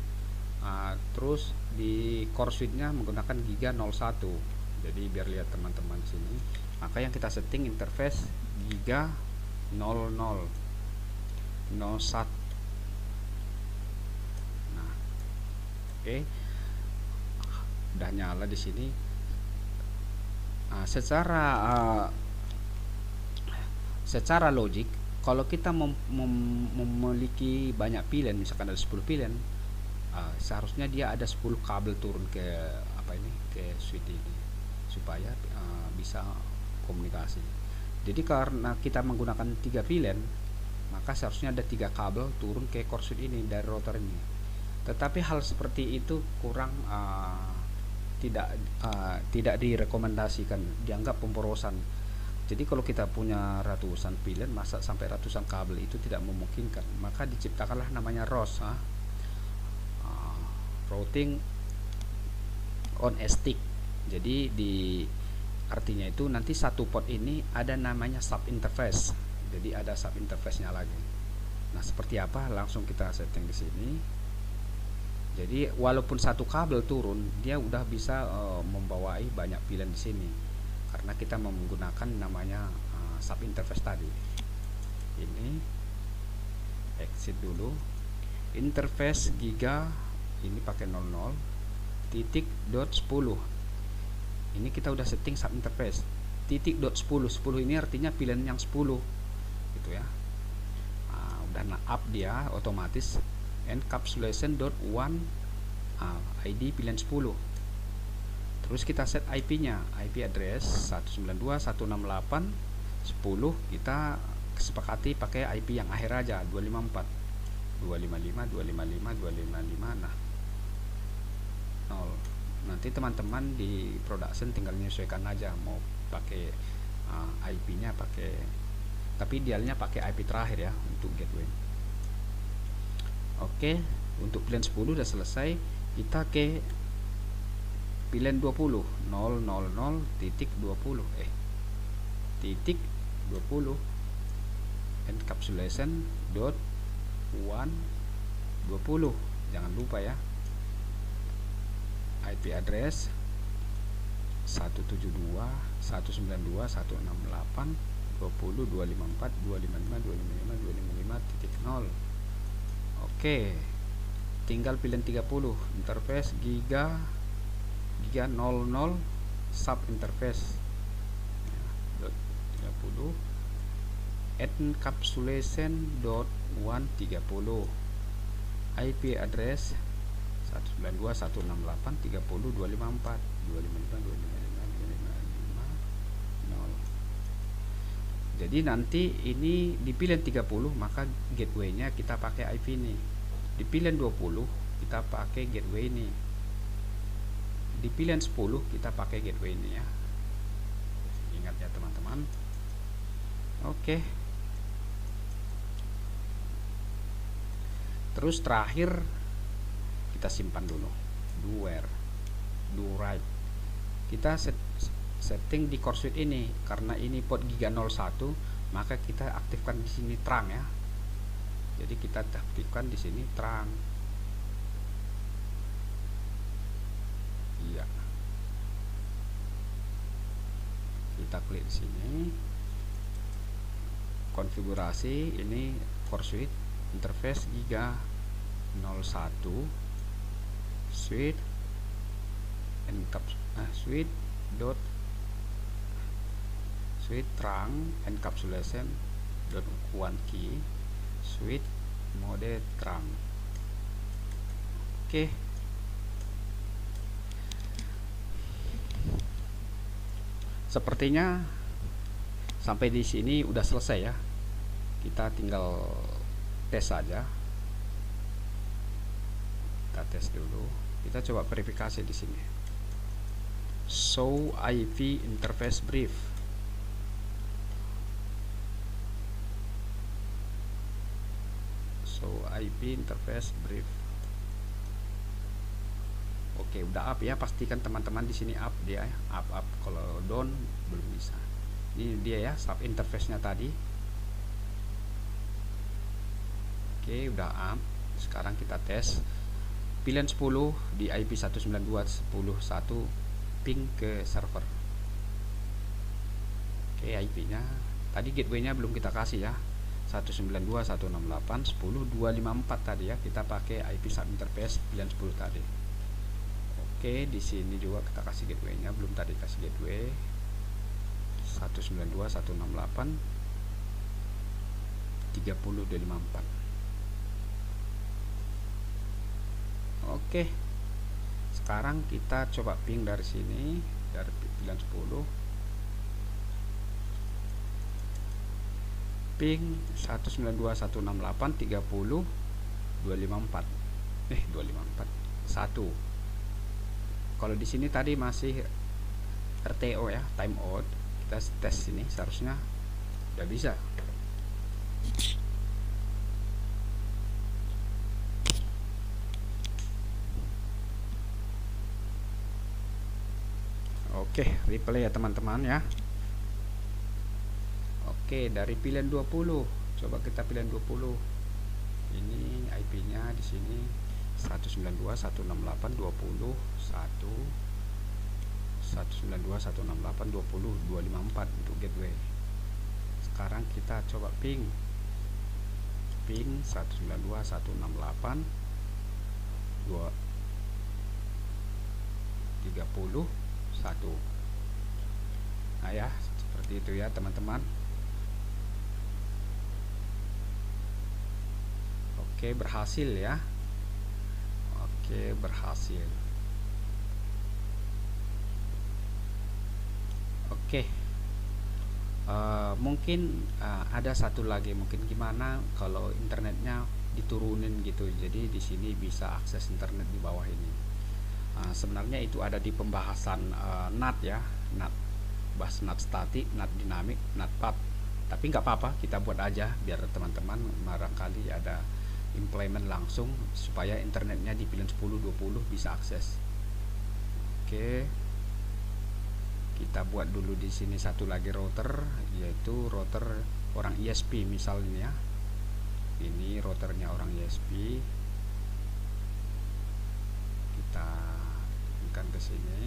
Terus di core switch-nya menggunakan giga 01. Jadi biar lihat teman-teman di sini, maka yang kita setting interface giga 00 01. Nah, oke. Udah nyala di sini. Secara logik, kalau kita memiliki banyak pilihan, misalkan ada 10 pilihan, seharusnya dia ada 10 kabel turun ke ke switch ini supaya bisa komunikasi. Jadi karena kita menggunakan 3 pilihan, maka seharusnya ada 3 kabel turun ke core switch ini dari router ini. Tetapi hal seperti itu kurang tidak direkomendasikan, dianggap pemborosan. Jadi kalau kita punya ratusan pilihan, masa sampai ratusan kabel, itu tidak memungkinkan. Maka diciptakanlah namanya ROS, routing on a stick. Jadi artinya itu nanti satu port ini ada namanya sub interface. Jadi ada sub interface-nya lagi. Nah, seperti apa? Langsung kita setting di sini. Jadi walaupun satu kabel turun, dia udah bisa membawai banyak pilihan di sini karena kita menggunakan namanya sub interface tadi. Ini exit dulu. Interface giga ini pakai 00 titik dot 10. Ini kita udah setting sub interface titik dot 10. 10 ini artinya pilihan yang 10 gitu ya. Udah up dia otomatis. Encapsulation dot one ID pilihan 10. Terus kita set IP-nya, IP address 192.168.10. Kita kesepakati pakai IP yang akhir aja 255. Nah, 0. Nanti teman-teman di production tinggal menyesuaikan aja mau pakai IP-nya tapi idealnya pakai IP terakhir ya untuk gateway. Oke, untuk pilihan 10 udah selesai. Kita ke pilihan 20, 000.20 titik 20 encapsulation dot 1 20. Jangan lupa ya, IP address 172 192 168 20 254 255 255 255.0. Oke, tinggal pilihan 30 interface giga 00 sub interface 30 encapsulation .130 IP address 192.168.30.254 255 Jadi nanti ini di pilihan 30 maka gateway-nya kita pakai IP ini. Di pilihan 20 kita pakai gateway ini. Di pilihan 10 kita pakai gateway ini ya. Ingat ya teman-teman. Oke. Terus terakhir kita simpan dulu. Do where, do write. Kita setting di core switch ini karena ini port giga 01, maka kita aktifkan di sini terang ya. Jadi kita aktifkan di sini terang. Iya. Kita klik di sini. Konfigurasi ini core switch interface giga 01 switch switch dot switch terang encapsulation .1 key switch mode terang. Oke. Sepertinya sampai di sini udah selesai ya. Kita tinggal tes saja. Kita tes dulu. Kita coba verifikasi di sini. Show IP interface brief. Show IP interface brief. Oke, udah up ya. Pastikan teman-teman di sini up dia ya. Up. Kalau down belum bisa. Ini dia ya, sub interface-nya tadi. Oke, udah up. Sekarang kita tes. Pilihan 10 di IP 192.1.1 ping ke server. Oke, IP-nya tadi gateway-nya belum kita kasih ya. 192.168.10.254 tadi ya. Kita pakai IP sub interface pilihan 10 tadi. Oke, di sini juga kita kasih gateway-nya, belum tadi kasih gateway 192.168.30.254. Oke, sekarang kita coba ping dari sini, dari pilihan 10 ping 192.168.30.254 254 1. Kalau di sini tadi masih RTO ya, time out. Kita tes sini, seharusnya udah bisa. Oke, replay ya teman-teman ya. Oke, dari pilihan 20, coba kita pilihan 20. Ini IP-nya di sini 192.168.20.1 192.168.20.254 untuk gateway. Sekarang kita coba ping 192.168.230.1. Nah ya, seperti itu ya teman-teman. Oke, berhasil ya. Oke, berhasil. Oke, mungkin ada satu lagi, mungkin gimana kalau internetnya diturunin gitu, jadi di sini bisa akses internet di bawah ini. Sebenarnya itu ada di pembahasan NAT ya, NAT, bahas NAT statik, NAT dinamik, NAT path. Tapi nggak apa-apa, kita buat aja biar teman-teman barangkali ada implement langsung supaya internetnya di pilihan 10-20 bisa akses. Oke, kita buat dulu di sini satu lagi router, yaitu router orang ISP misalnya. Ini routernya orang ISP. Kita tekan ke sini.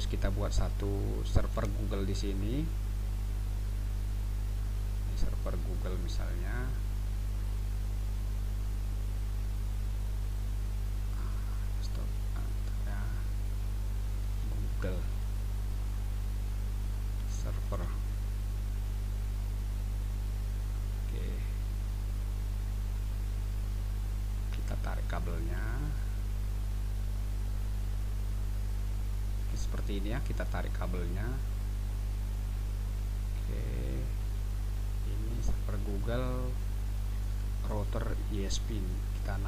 Terus kita buat satu server Google di sini. Ini server Google misalnya. Stop ya. Google server. Oke. Kita tarik kabelnya. Seperti ini ya, kita tarik kabelnya. Oke, ini server Google router ISP. Kita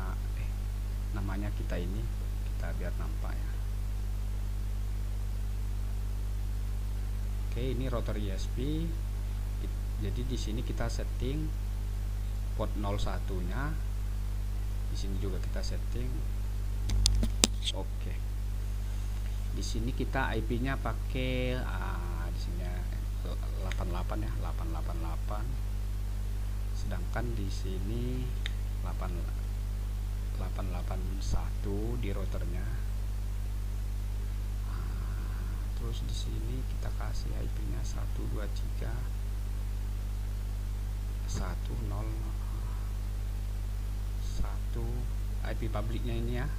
namanya kita ini, kita biar nampak ya. Oke, ini router ISP. Jadi di sini kita setting port 01-nya. Di sini juga kita setting. Oke. Di sini kita IP-nya pakai di sini 88 ya, 888. Sedangkan di sini 881 di routernya. Terus di sini kita kasih IP-nya 123 10 1 IP publiknya ini ya.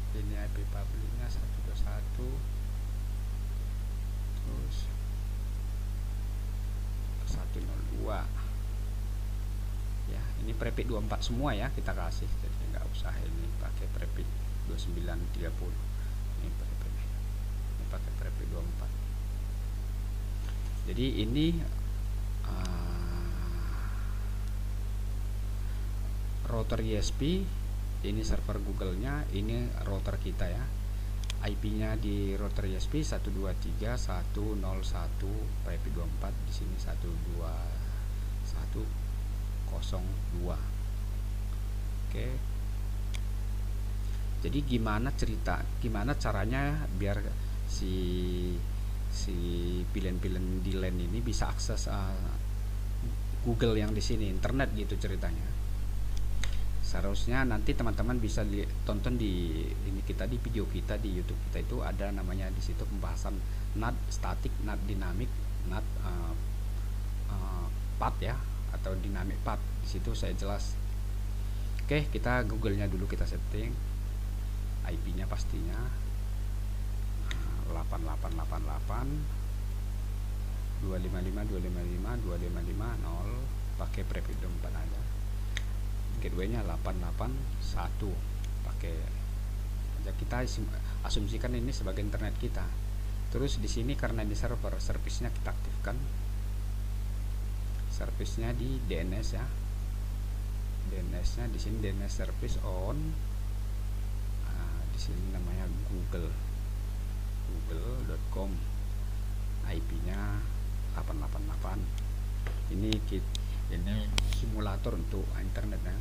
Ini IP publiknya 121, terus 102 ya. Ini prefix 24 semua ya kita kasih, jadi nggak usah ini pakai prefix 2930. Ini prefix, ini pakai prefix 24. Jadi ini router ISP, ini server Google-nya, ini router kita ya. IP-nya di router ISP 123.101 prefix 24, di sini 121.02. Oke. Jadi gimana caranya biar si pilihan-pilihan di LAN ini bisa akses Google yang di sini, internet gitu ceritanya. Seharusnya nanti teman-teman bisa tonton di video kita di YouTube kita, itu ada namanya di situ pembahasan NAT statik, NAT dinamik, NAT path ya, atau dynamic path. Di situ saya jelas. Oke, kita Google-nya dulu kita setting. IP-nya pastinya 8888 255 pakai prefix 24 aja. Gateway-nya 881 pakai aja. Kita asumsikan ini sebagai internet kita. Terus di sini karena di server, servisnya kita aktifkan. Servisnya di DNS ya. DNS-nya di sini DNS service on. Di sini namanya google.com. IP-nya 888. Ini simulator untuk internet ya.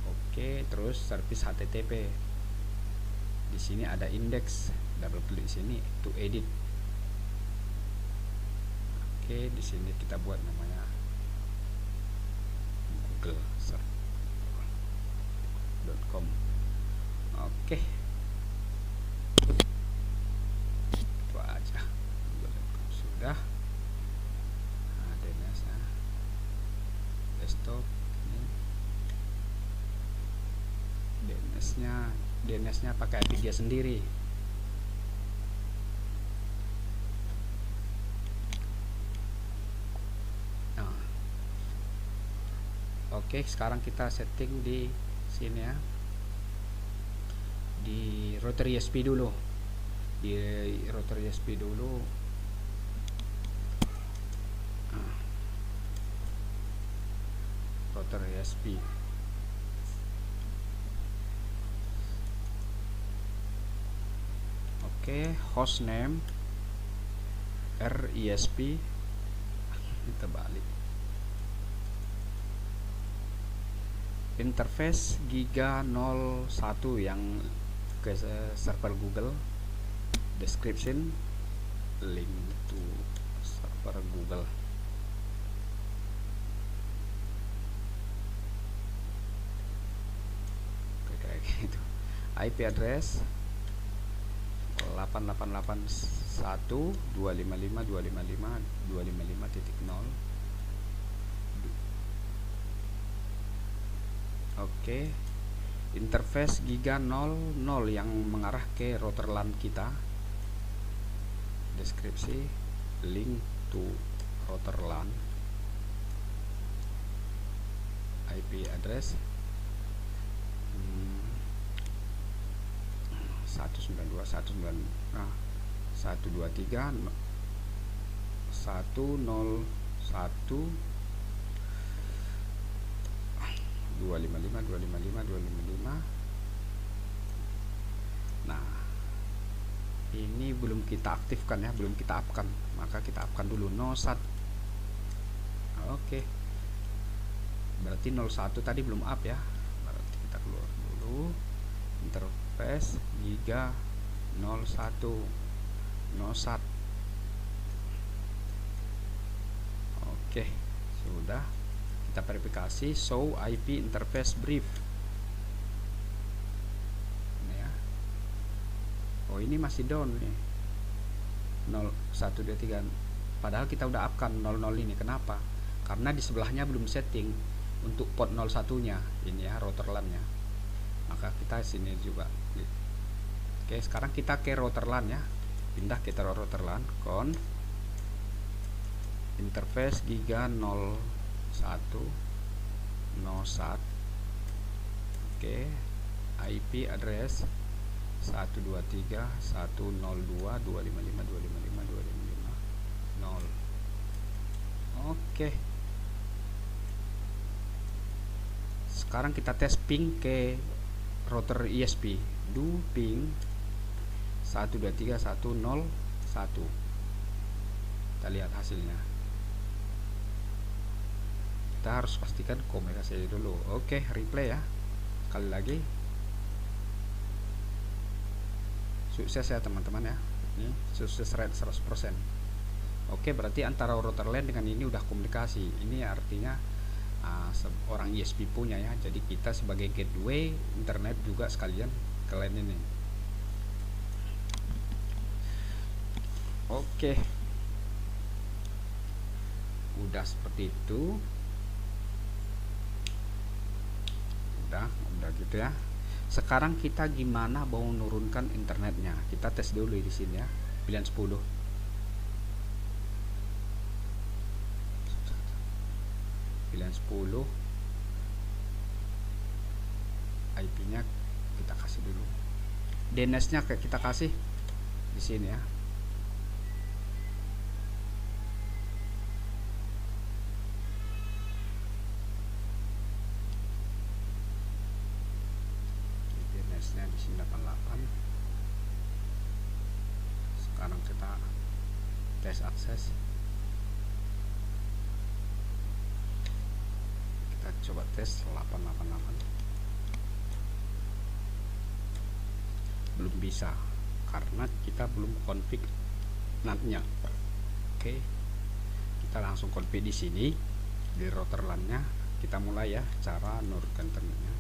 Oke, terus service HTTP. Di sini ada index, double klik sini to edit. Oke, di sini kita buat namanya google.com. Oke. Itu aja. Google.com sudah. Desktop ini. DNS-nya pakai IP dia sendiri. Oke, sekarang kita setting di sini ya. Di router ISP dulu. Di router ISP dulu. Router ISP. Oke, hostname RISP. Kita balik. Interface Giga 01 yang ke server Google. Description link to server Google. Oke, IP address 8881.255.255.255.0. Oke, interface giga 00 yang mengarah ke router LAN kita. Deskripsi link to router LAN, IP address 192.123.101.255.255.255. Nah, ini belum kita aktifkan ya, belum kita upkan, maka kita upkan dulu. No sat. Oke, berarti 01 tadi belum up ya, berarti kita keluar dulu. Interface giga 01 no sat. Oke, sudah. Kita verifikasi show IP interface brief. Ini ya. Oh, ini masih down nih, 0123, padahal kita udah upkan 00 ini. Kenapa? Karena di sebelahnya belum setting untuk port 01 nya ini ya, router LAN nya. Maka kita sini juga. Oke, sekarang kita ke router LAN ya, pindah ke router LAN, conf interface giga 01 no sat. Oke, IP address 123.102.255.255.255.0. Oke, sekarang kita tes ping ke router ISP. Do ping 123.101. Kita lihat hasilnya. Kita harus pastikan komunikasi dulu. Oke, replay ya, sekali lagi. Sukses ya teman-teman ya, ini sukses rate 100%. Oke, berarti antara router LAN dengan ini udah komunikasi. Ini artinya orang ISP punya ya, jadi kita sebagai gateway internet juga sekalian ke LAN ini. Oke, udah seperti itu. Udah gitu ya. Sekarang kita gimana mau menurunkan internetnya? Kita tes dulu di sini ya. Pilihan 10. Pilihan 10. IP-nya kita kasih dulu. DNS-nya kita kasih di sini ya. Di sini 88. Sekarang kita tes akses. Kita coba tes 888. Belum bisa karena kita belum config NAT-nya. Oke, kita langsung config di sini di router LAN-nya. Kita mulai ya cara menurunkan internetnya.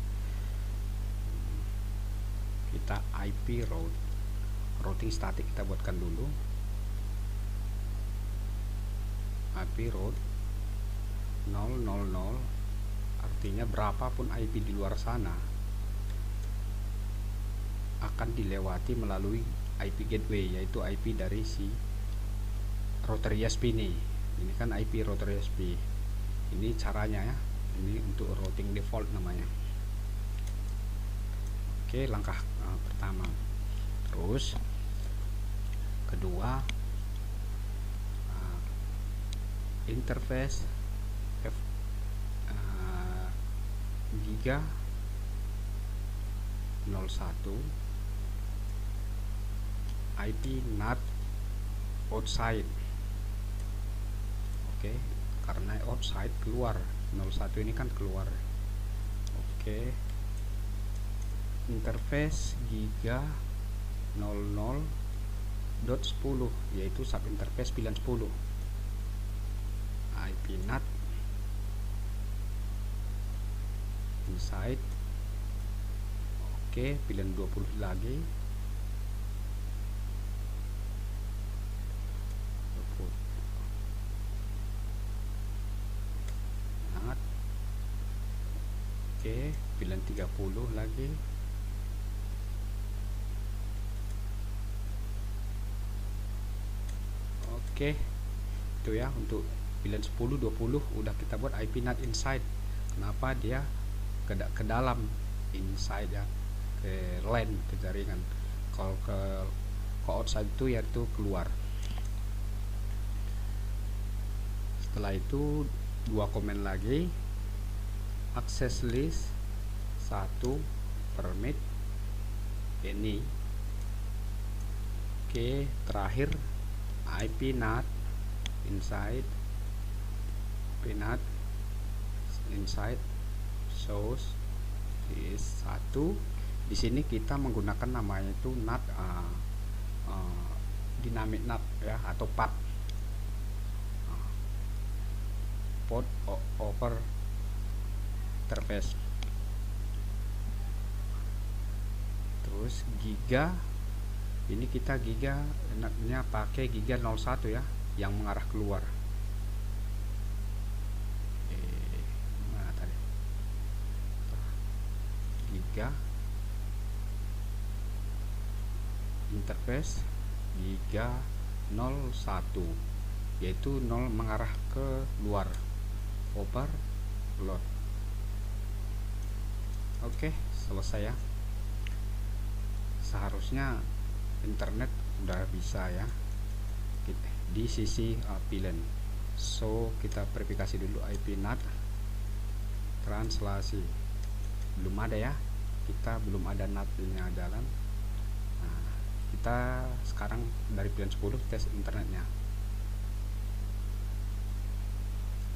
Kita IP routing static kita buatkan dulu. IP route 000, artinya berapapun IP di luar sana akan dilewati melalui IP gateway, yaitu IP dari si router ISP ini. Ini kan IP router ISP. Ini caranya ya. Ini untuk routing default namanya. Oke, langkah pertama. Terus kedua, interface giga 01 IP NAT outside. Oke, karena outside keluar, 01 ini kan keluar. Oke, interface giga 00.10 yaitu sub interface pilihan 10. IP NAT inside. Oke, Oke, pilihan 20 lagi. 20. Oke, pilihan 30 lagi. Oke, itu ya untuk pilihan 10, 20 udah kita buat IP NAT inside. Kenapa dia ke dalam, inside ya, ke LAN, ke jaringan. Kalau ke outside itu ya itu keluar. Setelah itu dua komen lagi, access list 1 permit ini. Oke, terakhir IP NAT inside, IP NAT inside source is 1. Di sini kita menggunakan namanya itu NAT dynamic NAT ya, atau PAT, port over interface. Terus giga, ini kita giga enaknya pakai giga 01 ya, yang mengarah keluar. Mana tadi? Giga interface giga 01, yaitu 0 mengarah ke luar, overload. Oke, selesai ya. Seharusnya internet udah bisa ya di sisi VLAN. So kita verifikasi dulu IP NAT translasi, belum ada ya, kita belum ada NAT-nya jalan. Nah, kita sekarang dari VLAN 10 tes internetnya.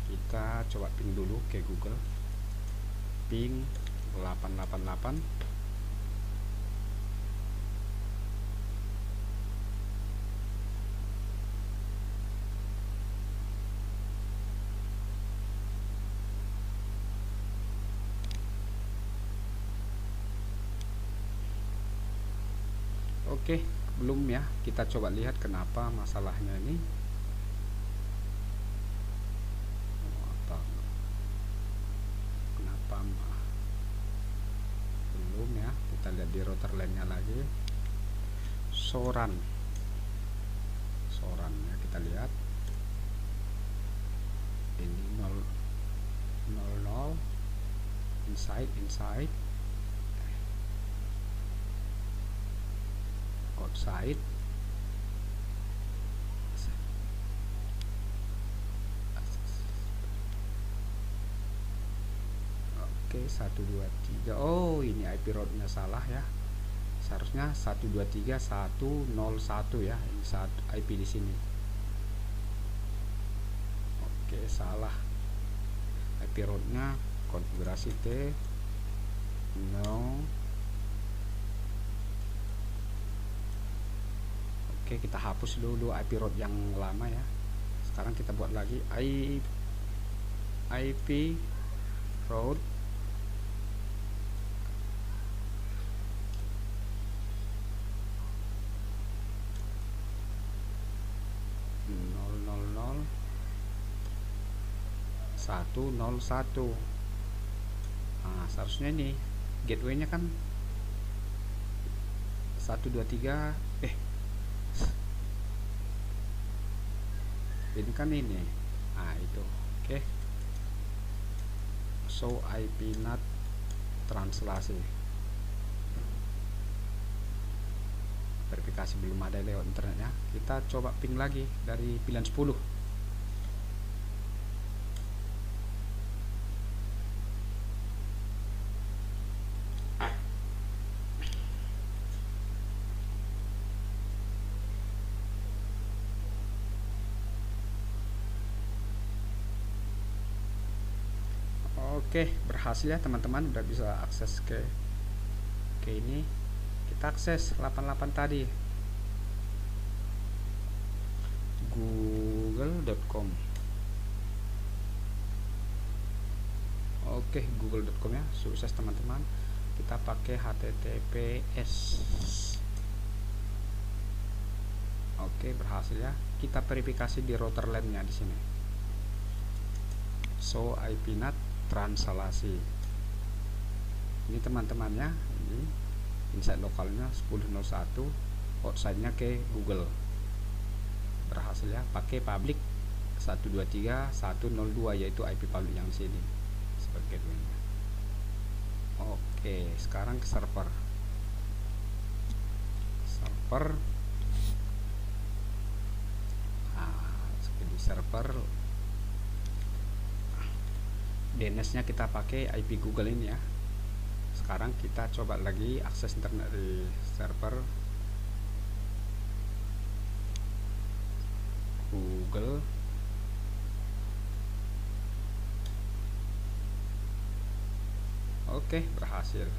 Kita coba ping dulu ke Google, ping 888. Oke, belum ya. Kita coba lihat kenapa masalahnya ini. Kenapa belum ya? Kita lihat di router lainnya lagi. Soran ya, kita lihat ini 000 inside outside. Oke, 123. Oh, ini IP route-nya salah ya. Seharusnya 123.101 ya. Ini saat IP di sini. Oke, salah. IP route-nya konfigurasi T no. Oke, kita hapus dulu IP route yang lama ya. Sekarang kita buat lagi IP route satu. Nah, seharusnya ini gateway-nya kan 123. Ini kan ini. Nah, itu. Oke. So IP NAT translasi. Verifikasi belum ada lewat internetnya. Kita coba ping lagi dari pilihan 10. Oke, berhasil ya teman-teman, udah bisa akses ke ini. Kita akses 88 tadi, google.com. Oke, google.com ya, sukses teman-teman. kita pakai HTTPS. Oke, berhasil ya. Kita verifikasi di router LAN-nya di sini. So IP NAT translasi. Ini teman-temannya, ini inside lokalnya 10.01, outside-nya ke Google. Berhasil ya, pakai public 123.102 yaitu IP public yang sini sebagai gateway-nya. Oke, sekarang ke server. Di server DNS-nya kita pakai IP Google ini ya. Sekarang kita coba lagi akses internet di server Google. Oke, berhasil.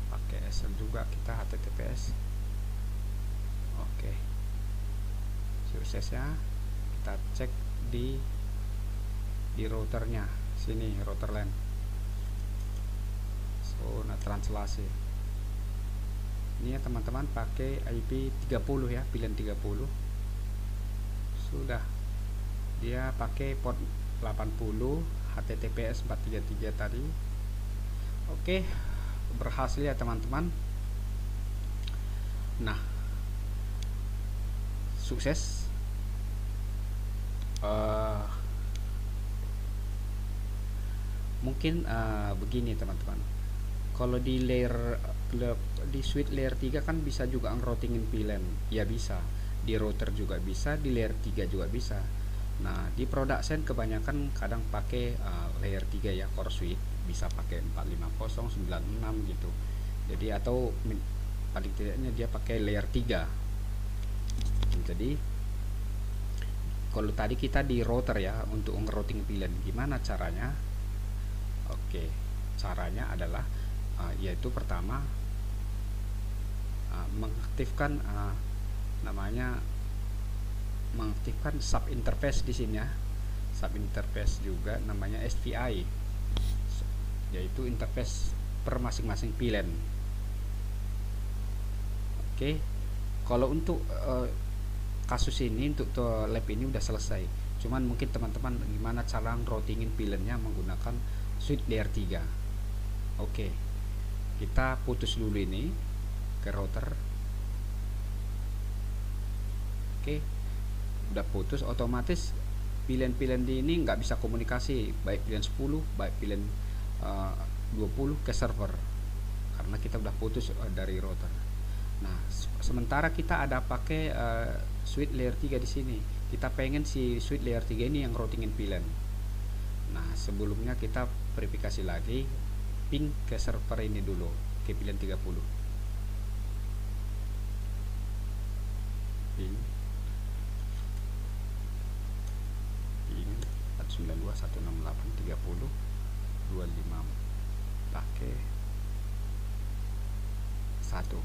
Pakai SL juga kita HTTPS. Oke, sukses ya. Kita cek di routernya sini, router LAN. So, nah translasi. Ini ya teman-teman, pakai IP 30 ya, pilihan 30. Sudah. Dia pakai port 80, HTTPS 433 tadi. Oke, berhasil ya teman-teman. Nah, sukses. Mungkin begini teman-teman, kalau di switch layer 3 kan bisa juga routingin VLAN ya, bisa di router juga bisa, di layer 3 juga bisa. Nah, di production kebanyakan kadang pakai layer 3 ya, core switch bisa pakai 450, 96 gitu. Jadi atau paling tidaknya dia pakai layer 3. Jadi kalau tadi kita di router ya untuk nge-routing VLAN, gimana caranya? Oke, caranya adalah yaitu pertama mengaktifkan mengaktifkan sub interface di sini ya. Sub interface juga namanya SPI, yaitu interface per masing-masing VLAN. Oke, kalau untuk kasus ini, untuk lab ini udah selesai. Cuman mungkin teman-teman gimana cara routingin VLAN-nya menggunakan switch layer 3. Oke, kita putus dulu ini ke router. Oke, udah putus, otomatis VLAN di ini nggak bisa komunikasi, baik VLAN 10 baik VLAN 20 ke server, karena kita udah putus dari router. Nah, sementara kita ada pakai switch layer 3 di sini. Kita pengen si switch layer 3 ini yang routingin VLAN. Nah, sebelumnya kita verifikasi lagi, ping ke server ini dulu, ke VLAN 30. Ping 192.168.30.25 pakai 1.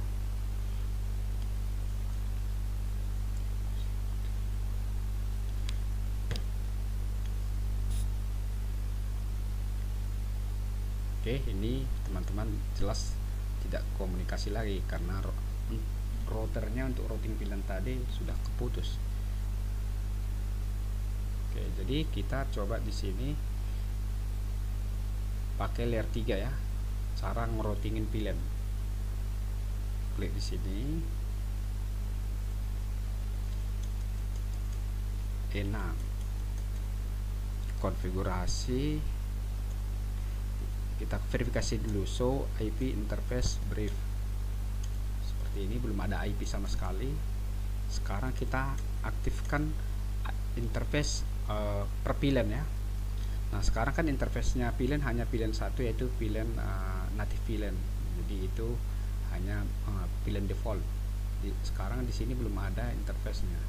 Oke, ini teman-teman jelas tidak komunikasi lagi karena routernya untuk routing VLAN tadi sudah keputus. Oke, jadi kita coba di sini pakai layer 3 ya, cara ngeroutingin VLAN. Klik di sini, enak, konfigurasi, kita verifikasi dulu. So IP interface brief, seperti ini, belum ada IP sama sekali. Sekarang kita aktifkan interface per VLAN ya. Nah, sekarang kan interface-nya VLAN hanya VLAN 1, yaitu VLAN native VLAN. Jadi itu hanya VLAN default. Sekarang di sini belum ada interface-nya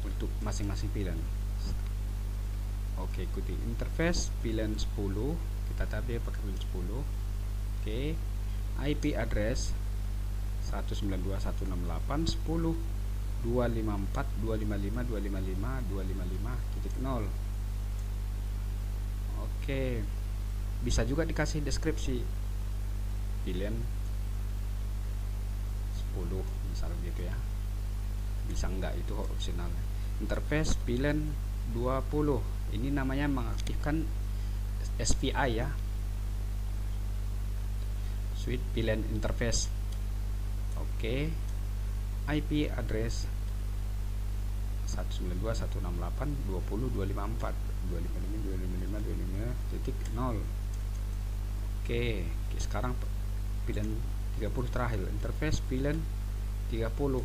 untuk masing-masing VLAN. Oke, ikuti interface VLAN 10. Kita tadi pakai VLAN 10. Oke, IP address 192.168.10.254.255.255.255.0. Oke, bisa juga dikasih deskripsi. VLAN 10 misal gitu ya, bisa enggak itu opsional. Interface VLAN 20, ini namanya mengaktifkan SPI ya, Switch VLAN Interface. Oke, IP address 192.168.20.254 255.255.255.0. Oke, sekarang VLAN 30 terakhir, interface VLAN 30,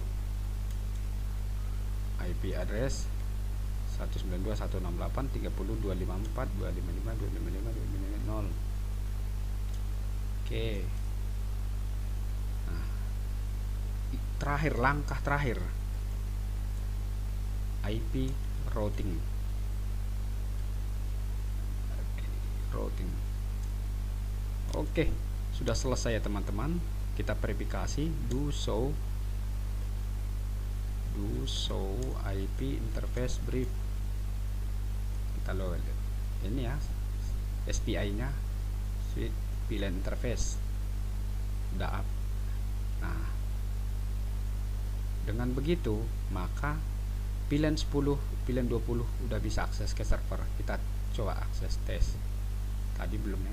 IP address 192.168.30.254.255.255.255.0. Oke, nah, terakhir, langkah terakhir, IP routing. Oke, sudah selesai ya teman-teman. Kita verifikasi do show IP interface brief. Kita load ini ya, SPI nya switch VLAN interface udah up. Nah, dengan begitu maka VLAN 10, VLAN 20 udah bisa akses ke server. Kita coba akses tes, tadi belum ya.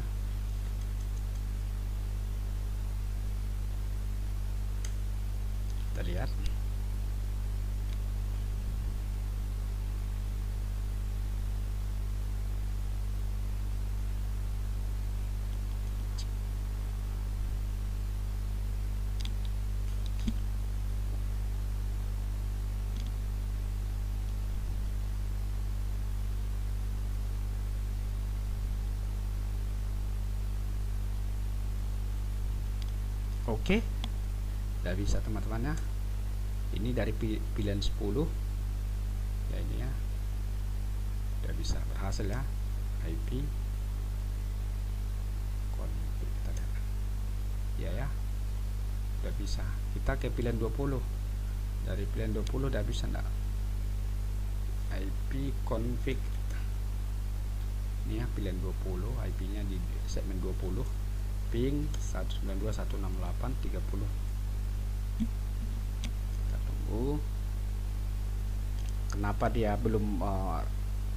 Kita lihat. Oke, udah bisa teman-teman ya. Ini dari VLAN 10 ya, ini ya udah bisa berhasil ya. IP config, kita lihat ya, udah bisa. Kita ke VLAN 20, dari VLAN 20 udah bisa enggak. IP config ini ya, VLAN 20, IP nya di segmen 20, ping 192.168.30. Kita tunggu. Kenapa dia belum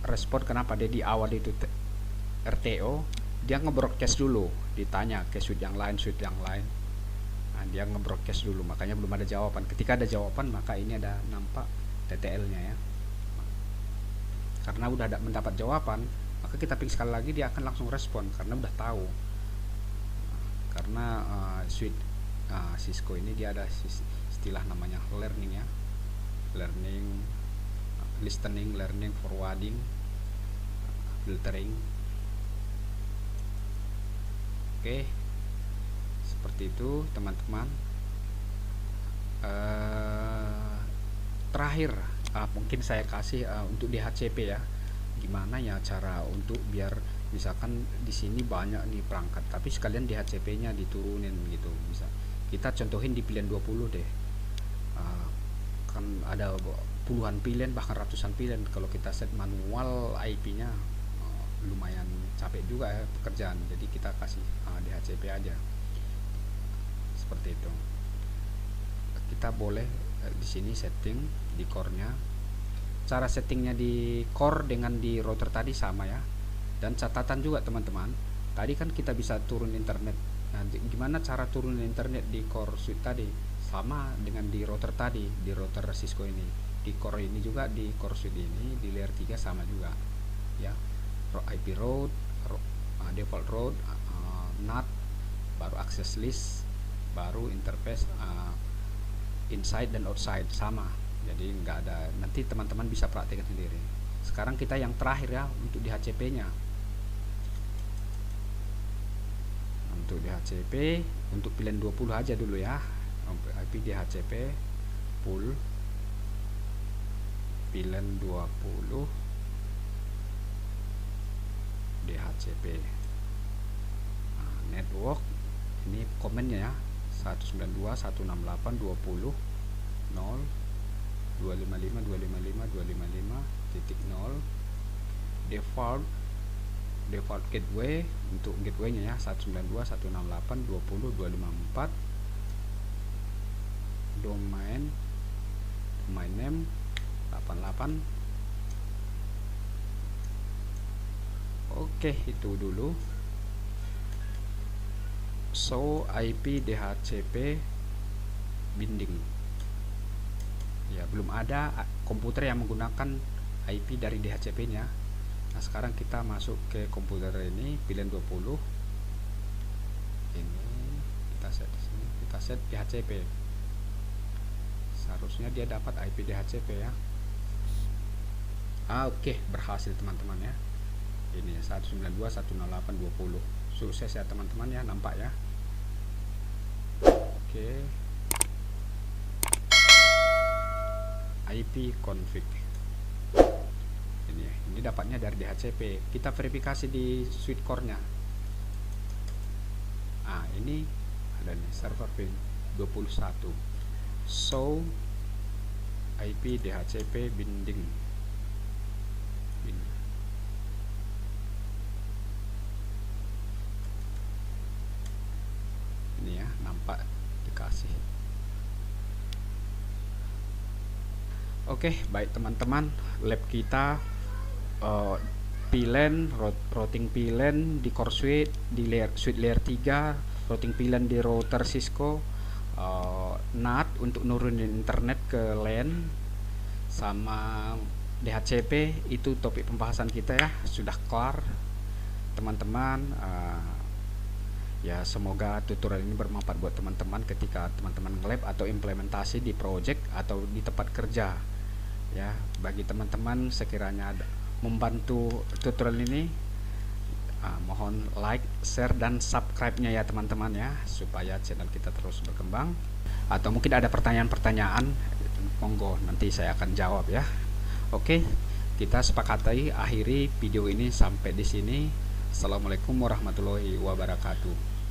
respon? Kenapa dia di awal itu RTO, dia nge-broadcast dulu, ditanya ke switch yang lain, nah, dia nge-broadcast dulu, makanya belum ada jawaban. Ketika ada jawaban maka ini ada nampak TTL nya ya. Karena udah mendapat jawaban, maka kita ping sekali lagi, dia akan langsung respon karena udah tahu. Karena switch Cisco ini dia ada istilah namanya learning ya, learning, listening, learning, forwarding, filtering. Oke, seperti itu teman-teman. Terakhir mungkin saya kasih untuk DHCP ya, gimana ya cara untuk biar misalkan di sini banyak nih perangkat, tapi sekalian DHCP nya diturunin gitu. Bisa kita contohin di VLAN 20 deh, kan ada puluhan VLAN bahkan ratusan VLAN. Kalau kita set manual IP nya lumayan capek juga ya pekerjaan, jadi kita kasih DHCP aja seperti itu. Kita boleh di sini setting di core nya. Cara settingnya di core dengan di router tadi sama ya. Dan catatan juga teman-teman, tadi kan kita bisa turun internet. Nah, gimana cara turun internet di core switch tadi? Sama dengan di router tadi, di router Cisco ini. Di core ini juga, di core switch ini, di layer 3 sama juga ya. IP route, default route, NAT, baru access list, baru interface inside dan outside sama. Jadi nggak ada, nanti teman-teman bisa praktekkan sendiri. Sekarang kita yang terakhir ya, untuk DHCP nya. Untuk DHCP, untuk VLAN 20 aja dulu ya, IP DHCP full VLAN 20 DHCP. Nah, network ini komennya ya, 192.168.20.0 255.255.255.0 default default gateway. Untuk gateway-nya ya 192.168.20.254. Domain name 88. Oke, itu dulu. So IP DHCP binding. Ya, belum ada komputer yang menggunakan IP dari DHCP-nya. Nah, sekarang kita masuk ke komputer ini, pilihan 20. Ini kita set di sini, kita set DHCP. Seharusnya dia dapat IP DHCP ya. Oke, berhasil teman-teman ya. Ini 192.168.20. Sukses ya teman-teman ya, nampak ya. Oke. IP config. Ini dapatnya dari DHCP. Kita verifikasi di suite core-nya. Ini ada nih server pin 21. So IP DHCP binding. Ini ya, nampak dikasih. Oke, baik teman-teman, lab kita VLAN, routing VLAN di core suite, di suite layer 3, routing VLAN di router Cisco, NAT untuk nurunin internet ke LAN, sama DHCP. Itu topik pembahasan kita ya, sudah kelar teman-teman. Ya, semoga tutorial ini bermanfaat buat teman-teman ketika teman-teman nge-lab atau implementasi di project atau di tempat kerja ya. Bagi teman-teman sekiranya ada membantu tutorial ini, mohon like, share, dan subscribe-nya ya teman-teman ya, supaya channel kita terus berkembang. Atau mungkin ada pertanyaan-pertanyaan, monggo nanti saya akan jawab ya. Oke, kita sepakati akhiri video ini sampai di sini. Assalamualaikum warahmatullahi wabarakatuh.